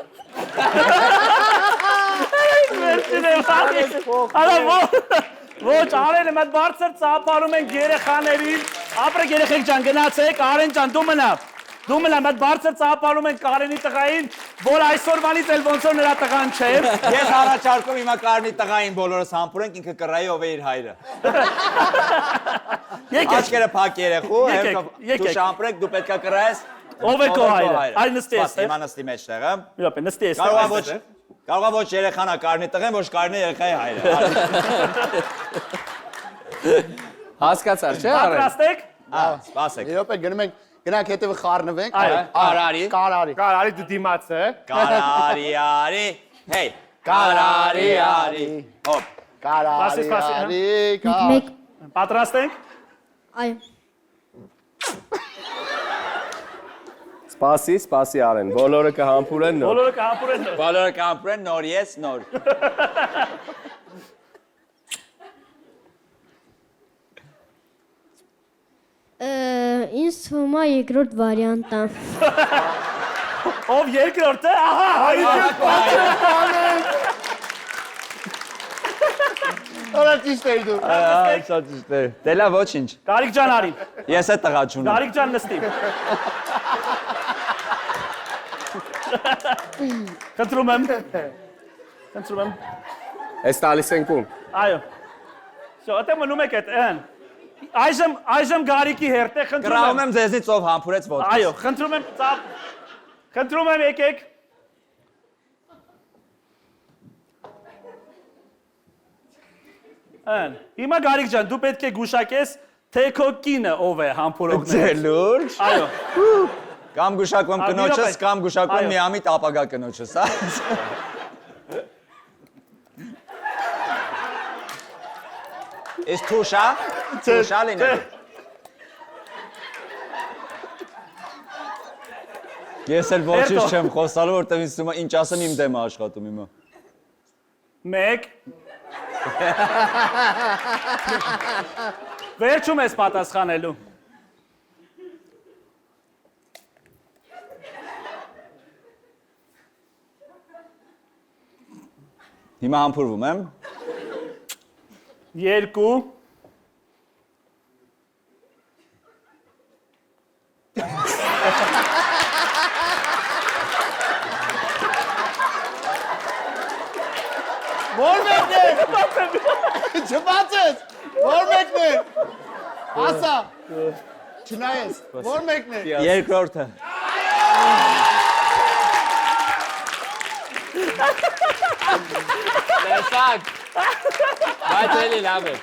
Վերջին է բացի։ Ահա ոչ, արել եմ, այդ բարձր ծափարում ենք երեխաներին։ Ապրեք երեխեք ջան, գնացեք, Արեն ջան, դու մնա, այդ բարձր ծափարում ենք Կարենի տղային, որ այսօրվանից էլ ոնց որ նրա տղան չէ։ Ես առաջարկում հիմա Կարենի տղային բոլորս համբուրենք, ինքը կռայի ով է իր հայրը։ Աչքերը փակ երեխու, դու շամփրեք, դու պետքա կռայես։ Ով է քո հայրը։ Այ նստի այստեղ։ Հիմա նստի մեջտեղը։ Մի րոպե, նստի Կարող է ոչ այստեղ։ Կարող է ոչ երեխան է կարնի տղեն, ոչ կարնի երեխայի հայրը։ Հասկացար, չէ՞ արել։ Պատրաստեք։ Սպասեք։ Մի րոպե գնում ենք, գնանք հետևը խառնվենք։ Այո, Կարարի։ Կարարի դու դիմաց է։ Կարարի արի։ Հեյ։ Կարարի արի։ Հոպ։ Կարարի, Մեկ Պատրաստենք։ այո Սպասի արեն։ Բոլորը կհամբուրեն նոր։ Բոլորը կհամբուրեն։ Բոլորը կամպրեն նոր ես նոր։ ինձ թվում է երկրորդ վարիանտը Ով երկրորդը, ահա, Ora ճիշտ էի դու։ Շատ ճիշտ է։ Դե լավ, ոչինչ։ Գարիկ ջան արի։ Ես է տղա չունեմ։ Գարիկ ջան նստի։ Խնդրում եմ։ Էս տալիս ենք ում։ Այո։ Շո, ատե մնում եք այդ այն։ Այժմ Գարիկի հերթ է, խնդրում Գրավում եմ։ եմ ձեզնից ով համբուրեց ոտքից։ Այո, խնդրում եմ եկեք։ Այն, հիմա Գարիկ ջան, դու պետք է գուշակես, թե քո կինը ով է համբուրողները։ Դե լուրջ։ Այո։ Կամ գուշակում կնոջս, րոպե։ կամ գուշակում Այո։ միամիտ ապագա կնոջս, հա։ Ես թուշա լինել։ Ես էլ ոչինչ չեմ խոսալու, որտեղ ինձ թվում է ինչ ասեմ իմ դեմը աշխատում հիմա։ Մեկ։ Վերջում ես պատասխանելու։ Հիմա համբուրվում եմ։ 2 Որ մեկն է։ Չբացես։ Որ մեկն է։ Ասա։ Չնայես։ Որ մեկն է։ Երկրորդը։ Տեսակ։ Բայց էլի լավ է։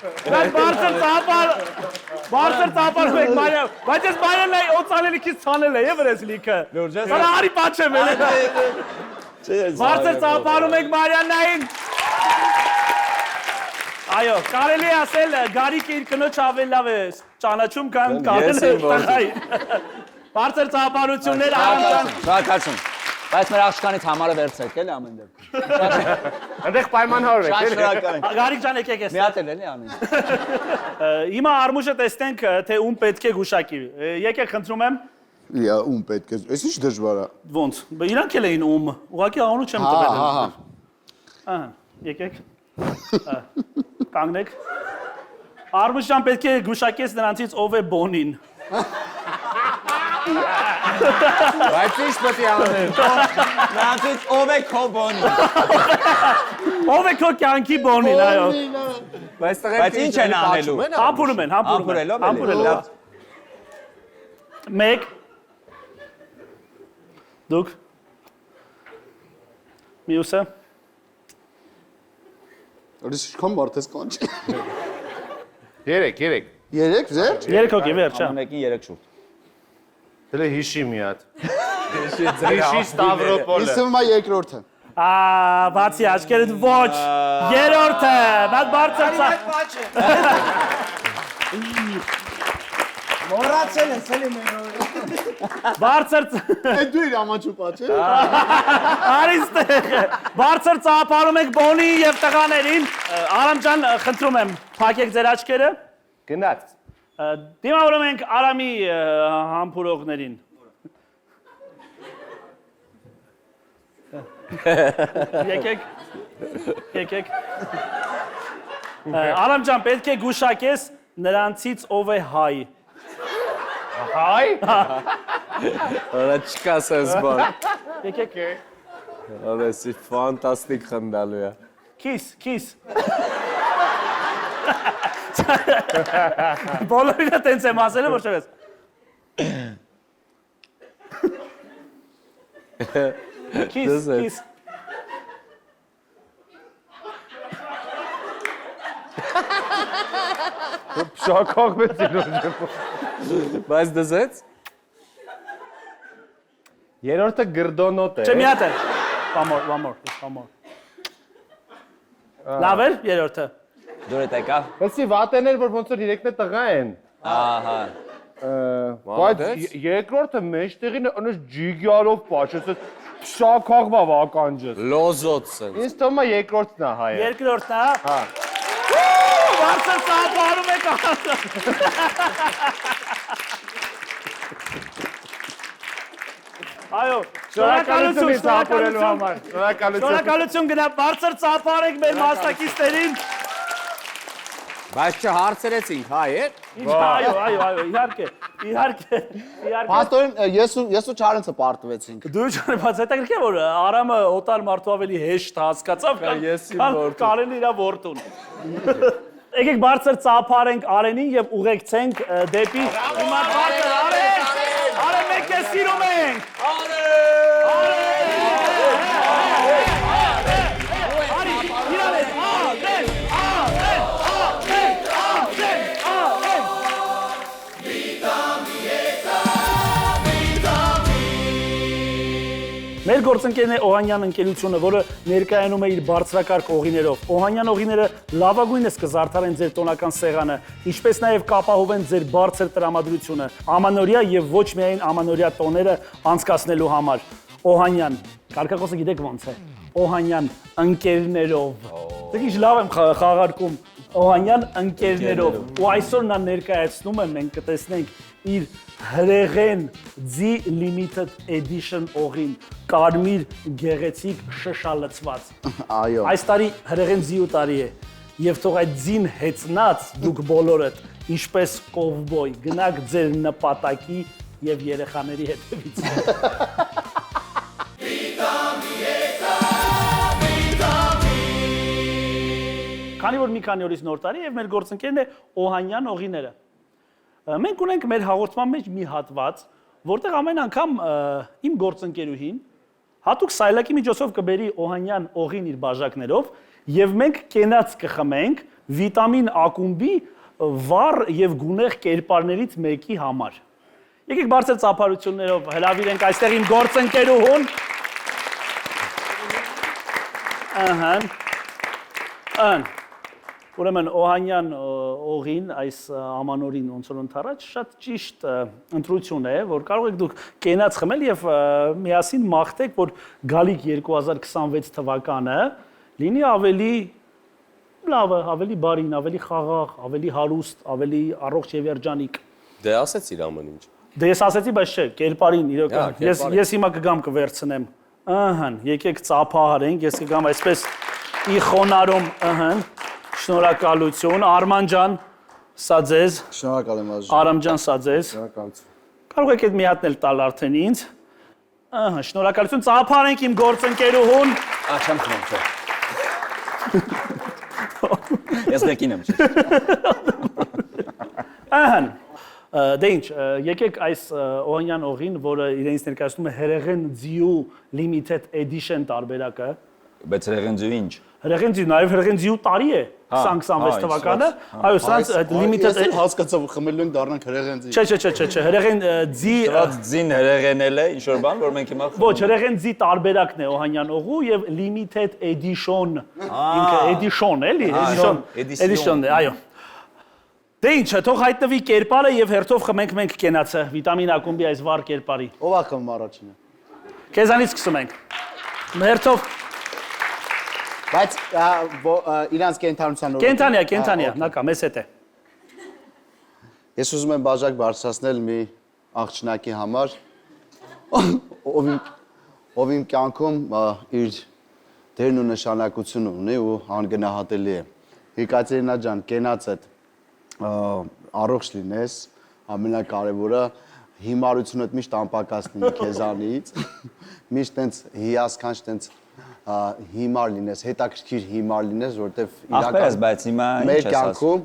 Բարձր ծապար մեկ Մարիա, բայց ես Մարիան լայ օծանելիքից ցանել է, եւս լիքը։ Լուրջ ես։ Հələ արի պաչեմ էլ։ Բարձր ծապարում եք Մարիանային։ Այո, կարելի է ասել Գարիկը իր կնոջ ավելի լավ է ճանաչում, քան կարելի տղային։ Բարձր ծապարություններ առանց Շարքացում։ Բայց մեր աղջկանից համարը վերցեք էլի ամեն դեպքում։ Այնտեղ պայմանավորվեք, Շատ էլի։ շնորհակալ եմ։ Գարիկ ջան եկեք էստեղ։ Մի հատ էլ էլի անենք։ Հիմա արմուժը տեսնենք, թե ում պետք է գուշակի։ Եկեք խնդրում եմ։ Իա, ում պետք է։ Էս ինչ դժվար է։ Ոնց։ Իրանք էլ էին ում։ Ուղղակի անունը չեմ տվել։ Հա։ Ահա, եկեք։ Կանգնեք։ Արմուժ ջան պետք է գուշակես նրանցից ով է Բոնին։ Բայց ինչ պետք է անեմ։ Նրանցից ով է քո բոնին։ Ով է քո կյանքի Բոնին, այո։ Բայց ինչ են անելու։ Համբուրում են։ Համբուրելով։ Մեկ։ Դուք։ Մյուսը։ Ուրիշ քան մարդես կանչ։ 3 Երեք ձեր։ 3 հոգի վերջ, հա։ Մեկին 3 շուրջ։ Դե հիշի մի հատ։ Հիշի Ստավրոպոլը։ Ինձ թվում է երկրորդը։ Բացի աչքերդ ոչ։ Երրորդը, բայց բարձր ծա։ Մոռացել ես էլի մենորը։ Բարձր Է դու իր ամաչուպա չէ։ Արիստեղ։ Բարձր ծափարում եք Բոնի եւ տղաներին։ Արամ ջան, խնդրում եմ, փակեք ձեր աչքերը։ Գնաց։ Դիմավորում ենք Արամի համբուրողներին։ Եկեք։ Արամ ջան, պետք է գուշակես նրանցից ով է հայ։ Հայ։ Արա չկա սենց բան։ Եկեք։ Արա էսի ֆանտաստիկ խնդալու է։ Քիս։ Բոլորին տենց եմ ասել, որ չես։ Քիս։ Շակախվեց իրոջ։ Բայց դզեց։ Երրորդը գրդոնոտ է։ Չէ, մի հատ է։ One more. Լավ էր երրորդը։ Դուրը տեկա։ Բացի վատեներ, որ ոնց որ իրեքն է տղա են։ Ահա։ Բայց երկրորդը մեջտեղին անց ջիգյալով պաչեցած շակախվա վականջս։ Լոզոցն։ Ինձ թվում է երկրորդն է հայը։ Երկրորդն է։ Հա։ Բարձր ծափարում եք ասա։ Այո, շնորհակալություն ծափարելու համար։ Շնորհակալություն գնա բարձր ծափարեք մեր մասնակիցներին։ Բայց չհարցրեցինք, հայ է։ Այո, իհարկե։ Պաստորին ես ու Չարենցը պարտվեցինք։ Դու չար, բայց հետաքրքիր է որ Արամը օտար մարդու ավելի հեշտ հասկացավ, քան Կարենը իր որդուն։ Եկեք բարձր ծափարենք Արենին եւ ուղեկցենք դեպի հիմա բարձր Արեն մենք քեզ սիրում ենք։ Մեր գործընկերն է Օհանյան ընկերությունը, որը ներկայանում է իր բարձրակարգ օղիներով։ Օհանյան օղիները լավագույնս կզարդարեն ձեր տոնական սեղանը, ինչպես նաև կապահովեն ձեր բարձր տրամադրությունը, ամանորյա եւ ոչ միայն ամանորյա տոները անցկացնելու համար։ Օհանյան, կարգախոսը գիտեք ոնց է։ Օհանյան ընկերներով։ Դե ինչ լավ եմ խաղարկում Օհանյան ընկերներով։ Ու այսօր նա ներկայացնում է, մենք կտեսնենք իր հրեղեն G Limited Edition օղին, կարմիր գեղեցիկ շշալցված։ Այո։ Այս տարի հրեղեն G տարի է, եւ թող այդ G-ն հեծնած դուք բոլորդ, ինչպես կովբոյ, գնաք ձեր նպատակի եւ երեխաների հետևից։ Քանի որ մի քանի օրից նոր տարի եւ մեր գործընկերն է Օհանյան օղիները։ Մենք ունենք մեր հաղորդման մեջ մի հատված, որտեղ ամեն անգամ իմ գործընկերուհին հատուկ սայլակի միջոցով կբերի Օհանյան օղին իր բաժակներով եւ մենք կենաց կխմենք վիտամին ակումբի վառ եւ գունեղ կերպարներից մեկի համար։ Եկեք բարձր ծափարություններով հրավիրենք այստեղ իմ գործընկերուհուն։ Ուրեմն Օհանյան օղին այս ամանորին ոնց որ ընթառաջ շատ ճիշտ ընտրություն է, որ կարող եք դուք կենաց խմել եւ միասին մաղթեք, որ գալիք 2026 թվականը լինի ավելի լավը, ավելի բարին, ավելի խաղաղ, ավելի հարուստ, ավելի առողջ եւ երջանիկ։ Դե ասեցիր ամեն ինչ։ Դե ես ասեցի, բայց չէ, կերպարին իրական։ Ես հիմա կգամ կվերցնեմ։ Եկեք ծափահարենք, ես կգամ այսպես ի խոնարհում, Շնորհակալություն, Արման ջան, սա ձեզ։ Շնորհակալ եմ ազգ։ Արամ ջան, սա ձեզ։ Շնորհակալություն։ Կարող եք այդ մի հատն էլ տալ արդեն ինձ։ Շնորհակալություն, ծափարենք իմ գործընկերուհուն։ Չեմ խմում, չէ։ Ես ղեկին եմ, չէ։ Դե ինչ, եկեք այս Օհանյան օղին, որը իրենից ներկայացնում է հրեղեն ձիու Limited Edition տարբերակը։ Բայց հրեղենձու ինչ։ Հրեղենձի, նաև հրեղենձիու տարի է 2026 թվականը։ Այո, սրանց Limited Ես հասկացա խմելու ենք դառնանք հրեղենձի։ Չէ, հրեղենձի Ձին հրեղենել է ինչ որ բան, որ մենք հիմա Ոչ, հրեղենձի տարբերակն է Օհանյան օղու եւ Limited Edition։ Ինքը Edition էլի, Edition է, այո։ Դե ինչ, թող հայտնվի կերպարը եւ հերթով խմենք մենք կենացը, վիտամին ակումբի այս վառ կերպարի։ Ով է խմում առաջինը։ Քեզանից սկսում ենք։ Հերթով Բայց իրանց կենթանության Կենթանիա, նա կա, մեզ հետ է։ Ես ուզում եմ բաժակ բարձրացնել մի աղջնակի համար, ով իմ կյանքում իր դերն ու նշանակությունը ունի ու անգնահատելի է։ Եկատերինա ջան, կենացդ առողջ լինես, ամենակարևորը հիմարությունդ միշտ անպակասնի քեզանից, միշտ տենց հիասքանչ տենց հիմար լինես, հետաքրքիր հիմար լինես, որտեվ իրական բայց հիմա ինչ ես ասում։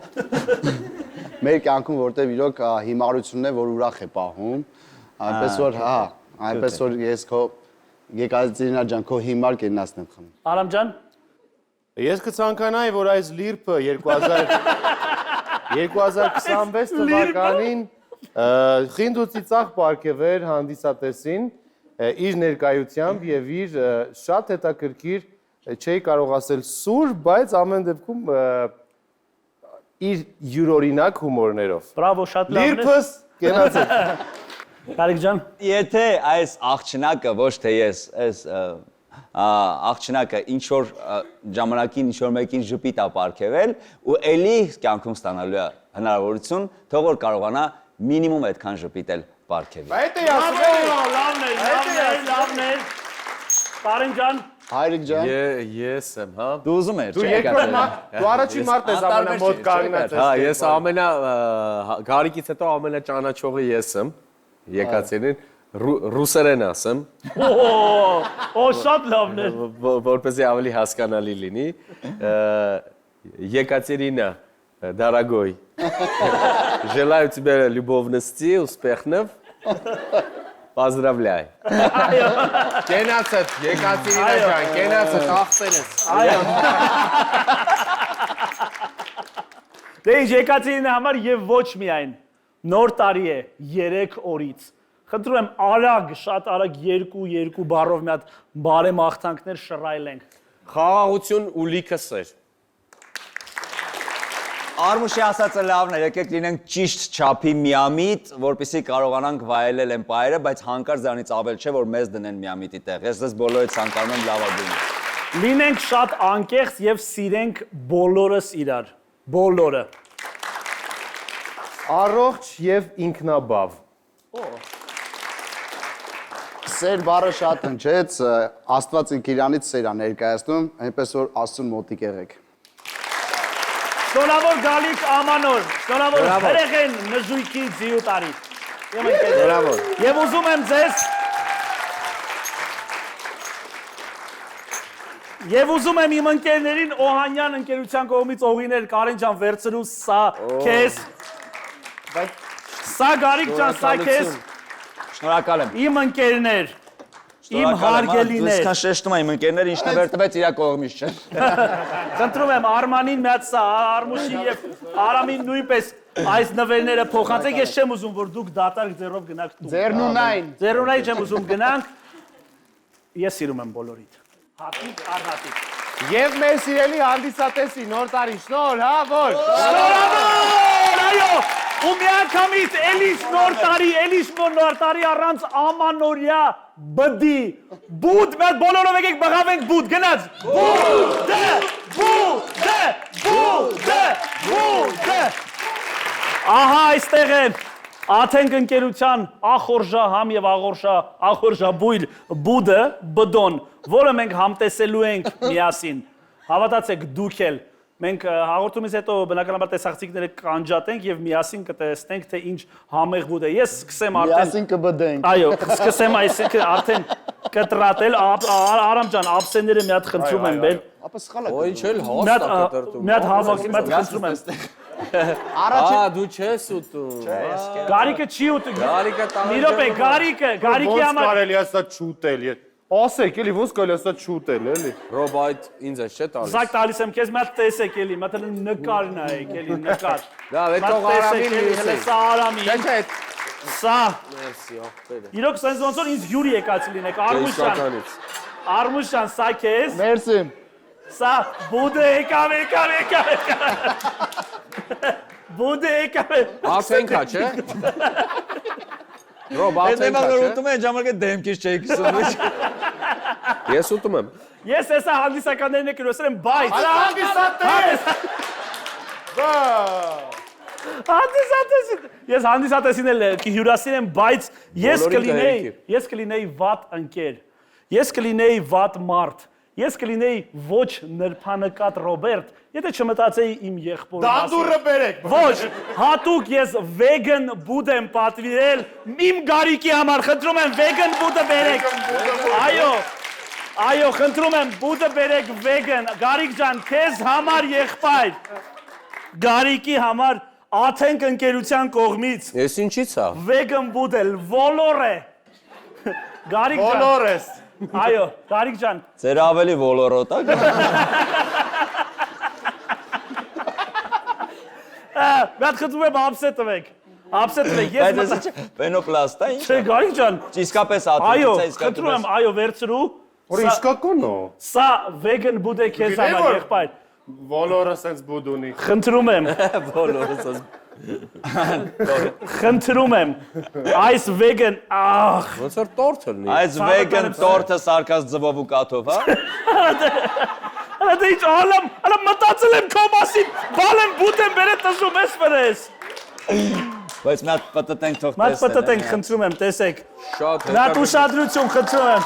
Մեր կյանքում որտեվ իրոք հիմարությունն է, որ ուրախ է պահում, այնպես որ ես քո Եկատերինա ջան, քո հիմար կենացն եմ խմում։ Արամ ջան, ես կցանկանայի, որ այս լիրպը 2026 թվականին խինդուցի ծաղ պարգևեր հանդիսատեսին իր ներկայությամբ եւ իր շատ հետաքրքիր չէի կարող ասել սուր, բայց ամեն դեպքում իր յուրօրինակ հումորներով։ Բրավո, շատ լավն է։ Լիրփս կենացեք։ Կարիք ջան։ Եթե այս աղջնակը ոչ թե ես, այս աղջնակը ինչ որ ժամանակին ինչ որ մեկին ժպիտ ա պարգևել ու էլի կյանքում ստանալու է հնարավորություն, թող որ կարողանա մինիմում այդքան ժպիտել պարգևի։ Այդ է ասում։ Լավն է։ Կարեն ջան։ Հայրիկ ջան։ Ես եմ, հա։ Դու ուզում ես, Դու երկրորդ դու առաջին մարդ ես ամենամոտ կանգնած։ Հա, ես Գարիկից հետո ամենաճանաչողը ես եմ։ Եկացերին ռուսերեն ասեմ։ Օ, շատ լավն է։ Որպեսզի ավելի հասկանալի լինի։ Екатерина, дорогой, желаю тебе любовности, успехов. Поздравляй. Կենացդ, Եկատերինա ջան, կենացդ, աղբերս։ Այո։ Դե ինչ Եկատերինա համար եւ ոչ միայն նոր տարի է 3 օրից։ Խնդրում եմ արագ, շատ արագ 2 բառով մի հատ բարեմաղթանքներ շռայլենք։ Խաղաղություն ու լիքը սեր։ Արմուշի ասածը լավն է, եկեք լինենք ճիշտ չափի միամիտ, որպեսզի կարողանանք վայելել էմպայրը, բայց հանկարծ դրանից ավել չէ, որ մեզ դնեն միամիտի տեղ։ Ես ձեզ բոլորից ցանկանում եմ լավագույնը։ Լինենք շատ անկեղծ եւ սիրենք բոլորս իրար։ Բոլորը։ Առողջ եւ ինքնաբավ։ Սեր բառը շատ հնչեց, Աստված ինք իրանից սեր ա ներկայացնում, այնպես որ Աստծուն մոտիկ եղեք։ Շնորհավոր Գալիկ Ամանոր, շնորհավոր երեխեն նժույքի ձիու տարի։ Շնորհավոր։ Եվ ուզում եմ ձեզ Եվ ուզում եմ իմ ընկերներին Օհանյան ընկերության կողմից օղիներ Կարեն ջան վերցրու սա քեզ։ Սա Գարիկ ջան, սա քեզ։ Շնորհակալ եմ։ Իմ ընկերներ, իմ հարգելիներ։ Դու սկան շեշտում եմ ընկերները ինչն վեր տվեց իրա կողմից չէ։ Խնդրում եմ Արմանին մի հատ սա, Արմուշին եւ Արամին նույնպես այս նվերները փոխանցեք, ես չեմ ուզում որ դուք դատարկ ձեռով գնաք տուն։ Ձեռնունայն։ Ձեռնունայն չեմ ուզում գնանք։ Ես սիրում եմ բոլորիդ։ Հատիկ առհատիկ։ Եվ մեր սիրելի հանդիսատեսի նոր տարի շնորհավոր։ Շնորհավոր, այո։ Ու միանգամից էլիս նոր տարի առանց ամանորյա բդի, բուդ, մեր բոլորով եկեք բղավենք բուդ, գնաց, բուդ, ահա այստեղ է Աթենք ընկերության ախորժահամ եւ ախորժաբույր բուդը, բդոն, որը մենք համտեսելու ենք միասին, հավատացեք դուք էլ, մենք հաղորդումից հետո բնականաբար տեսախցիկները կանջատենք եւ միասին կտեսնենք թե ինչ համեղ բուդ է։ Ես սկսեմ արդեն Միասին կբդենք։ Այո, սկսեմ այսինքն արդեն կտրատել, Արամ ջան, ափսեները մի հատ խնդրում եմ բեր։ Ապա սխալ է։ Օ, ինչ էլ հոստ է կտրտում։ Մի հատ հավաք, մի հատ խնդրում եմ։ Ահա դու չես ուտում։ Գարիկը չի ուտում։ Գարիկը տանը։ Մի րոպե, Գարիկի Ոնց համար կարելի է սա չուտել։ Ասեք, էլի ոնց կարելի է սա չուտել, էլի։ Ռոբ այդ ինձ է չէ տալիս։ Զակ տալիս եմ քեզ, մի հատ տեսեք էլի, մի հատ նկար նայեք էլի, նկար։ Դա վետող Արամին հələ սա Արամին։ Չէ, Սա։ մերսի, ախպերը։ Իրոք sense ոնց որ ինձ հյուրի եկած լինեք, Արմուշյան, սա քեզ։ Մերսի։ Սա բուդը եկավ։ Բուդը եկավ։ Ասենքա, չէ։ Ռոբ ասենքա, չէ։ ուտում են ժամանակ դեմքից չէի քսում։ Ես ուտում եմ։ Ես հեսա հանդիսականներն եք գրոսել եմ, բայց։ Ես հանդիսատեսին էլ հյուրասին եմ, բայց ես կլինեի վատ ընկեր, ես կլինեի վատ մարդ, ես կլինեի ոչ նրբանկատ Ռոբերտ, եթե չմտածեի իմ եղբորի մասին։ Դանդուրը բերեք։ Ոչ, հատուկ ես վեգան բուդ եմ պատվիրել իմ Գարիկի համար, խնդրում եմ վեգան բուդը բերեք։ Այո, խնդրում եմ բուդը բերեք վեգան, Գարիկ ջան, քեզ համար եղբայր, Գարիկի համար Աթենք ընկերության կողմից։ Ես ինչի՞ց է։ Վեգան բուդ էլ ոլոր է։ Գարիկ ջան։ Բոլոր ես։ Այո, Գարիկ ջան։ Ձեր ավելի ոլորոտ է։ Մի հատ խնդրում եմ ափսե տվեք։ Ափսե տվեք, ես Բայց մտա։ դա պենոպլաստ է, ինչ։ Չէ, Գարիկ ջան։ Իսկապես Այո, աթլետից է, խնդրում եմ, այո, վերցրու։ Որ իսկական է։ Սա vegan բուդ է քեզ համար, եղբայր։ Բոլորը sense բուդ ունի։ Խնդրում եմ, Բոլորս խնդրում եմ։ Այս vegan, ախ, ոնց որ տորթ լինի։ Այս vegan տորթը սարկած ձվով ու կաթով, հա։ Դա ինչ ալամ, ալա մտածել եմ քո մասին, բալեմ բուդ եմ բերե տզում ես վրես։ Բայց մի հատ պտտենք թող Մատ տեսնեն։ պտտենք, խնդրում եմ, տեսեք։ Շատ Նատ ուշադրություն, խնդրում եմ։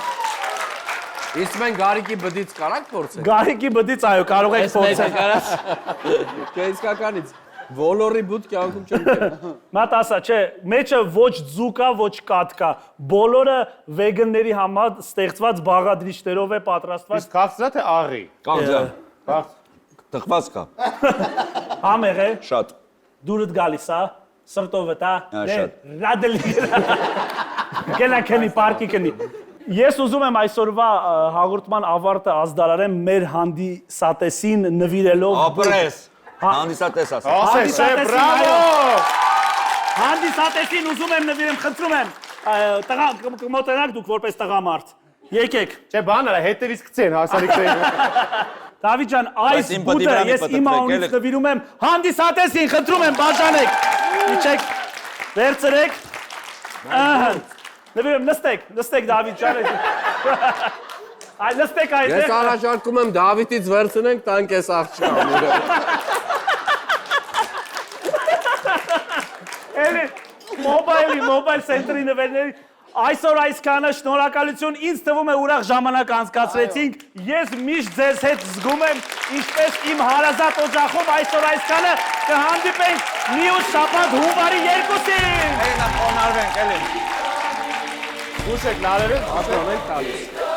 Իսկ մենք Գարիկի բդից կարանք փորձենք։ Գարիկի բդից այո, կարող եք փորձել։ Չէ, իսկականից։ Ոլորի բուտ կյանքում չեմ կերել։ Մատ ասա, չէ, մեջը ոչ ձու կա, ոչ կաթ կա։ Բոլորը վեգանների համար ստեղծված բաղադրիչներով է պատրաստված։ Իսկ քաղցրա թե աղի։ Կաղձան։ Քաղց։ Տխված կա։ Համեղ է, Շատ։ դուրդ գալիս է, սրտով է, շատ։ ռադելի։ Գնա քնի, պարկի քնի։ Ես ուզում եմ այսօրվա հաղորդման ավարտը ազդարարեմ մեր հանդիսատեսին նվիրելով։ Ապրես։ Հանդիսատես ասա։ Ասես, բրավո։ Հանդիսատեսին ուզում եմ նվիրեմ, խնդրում եմ, տղա մոտենաք դուք որպես տղամարդ։ Եկեք։ Չէ, բան արա, հետևից գցեն հասարիկներին։ Դավիթ ջան, այս իմ բուդը պատիվրամի ես իմ պտտվեք, անունից էլի։ նվիրում եմ հանդիսատեսին, խնդրում եմ, բաժանեք։ Իջեք, վերցրեք։ Ահա։ Նվիրեմ, նստեք Դավիթ ջան։ Այ նստեք այդտեղ։ Ես առաջարկում եմ Դավիթից վերցնենք, տանք այս աղջկան։ Էլի մոբայլ սենտրի նվերների այսօր այսքանը շնորհակալություն, ինձ թվում է ուրախ ժամանակ անցկացրեցինք, ես միշտ ձեզ հետ զգում եմ, ինչպես իմ հարազատ օջախում այսօր այսքանը կհանդիպենք մյուս շաբաթ հունվարի 2-ին։ Էլի նա խոնարհվենք, էլի։ Դուշեք լարերը, Ասում ենք տալիս։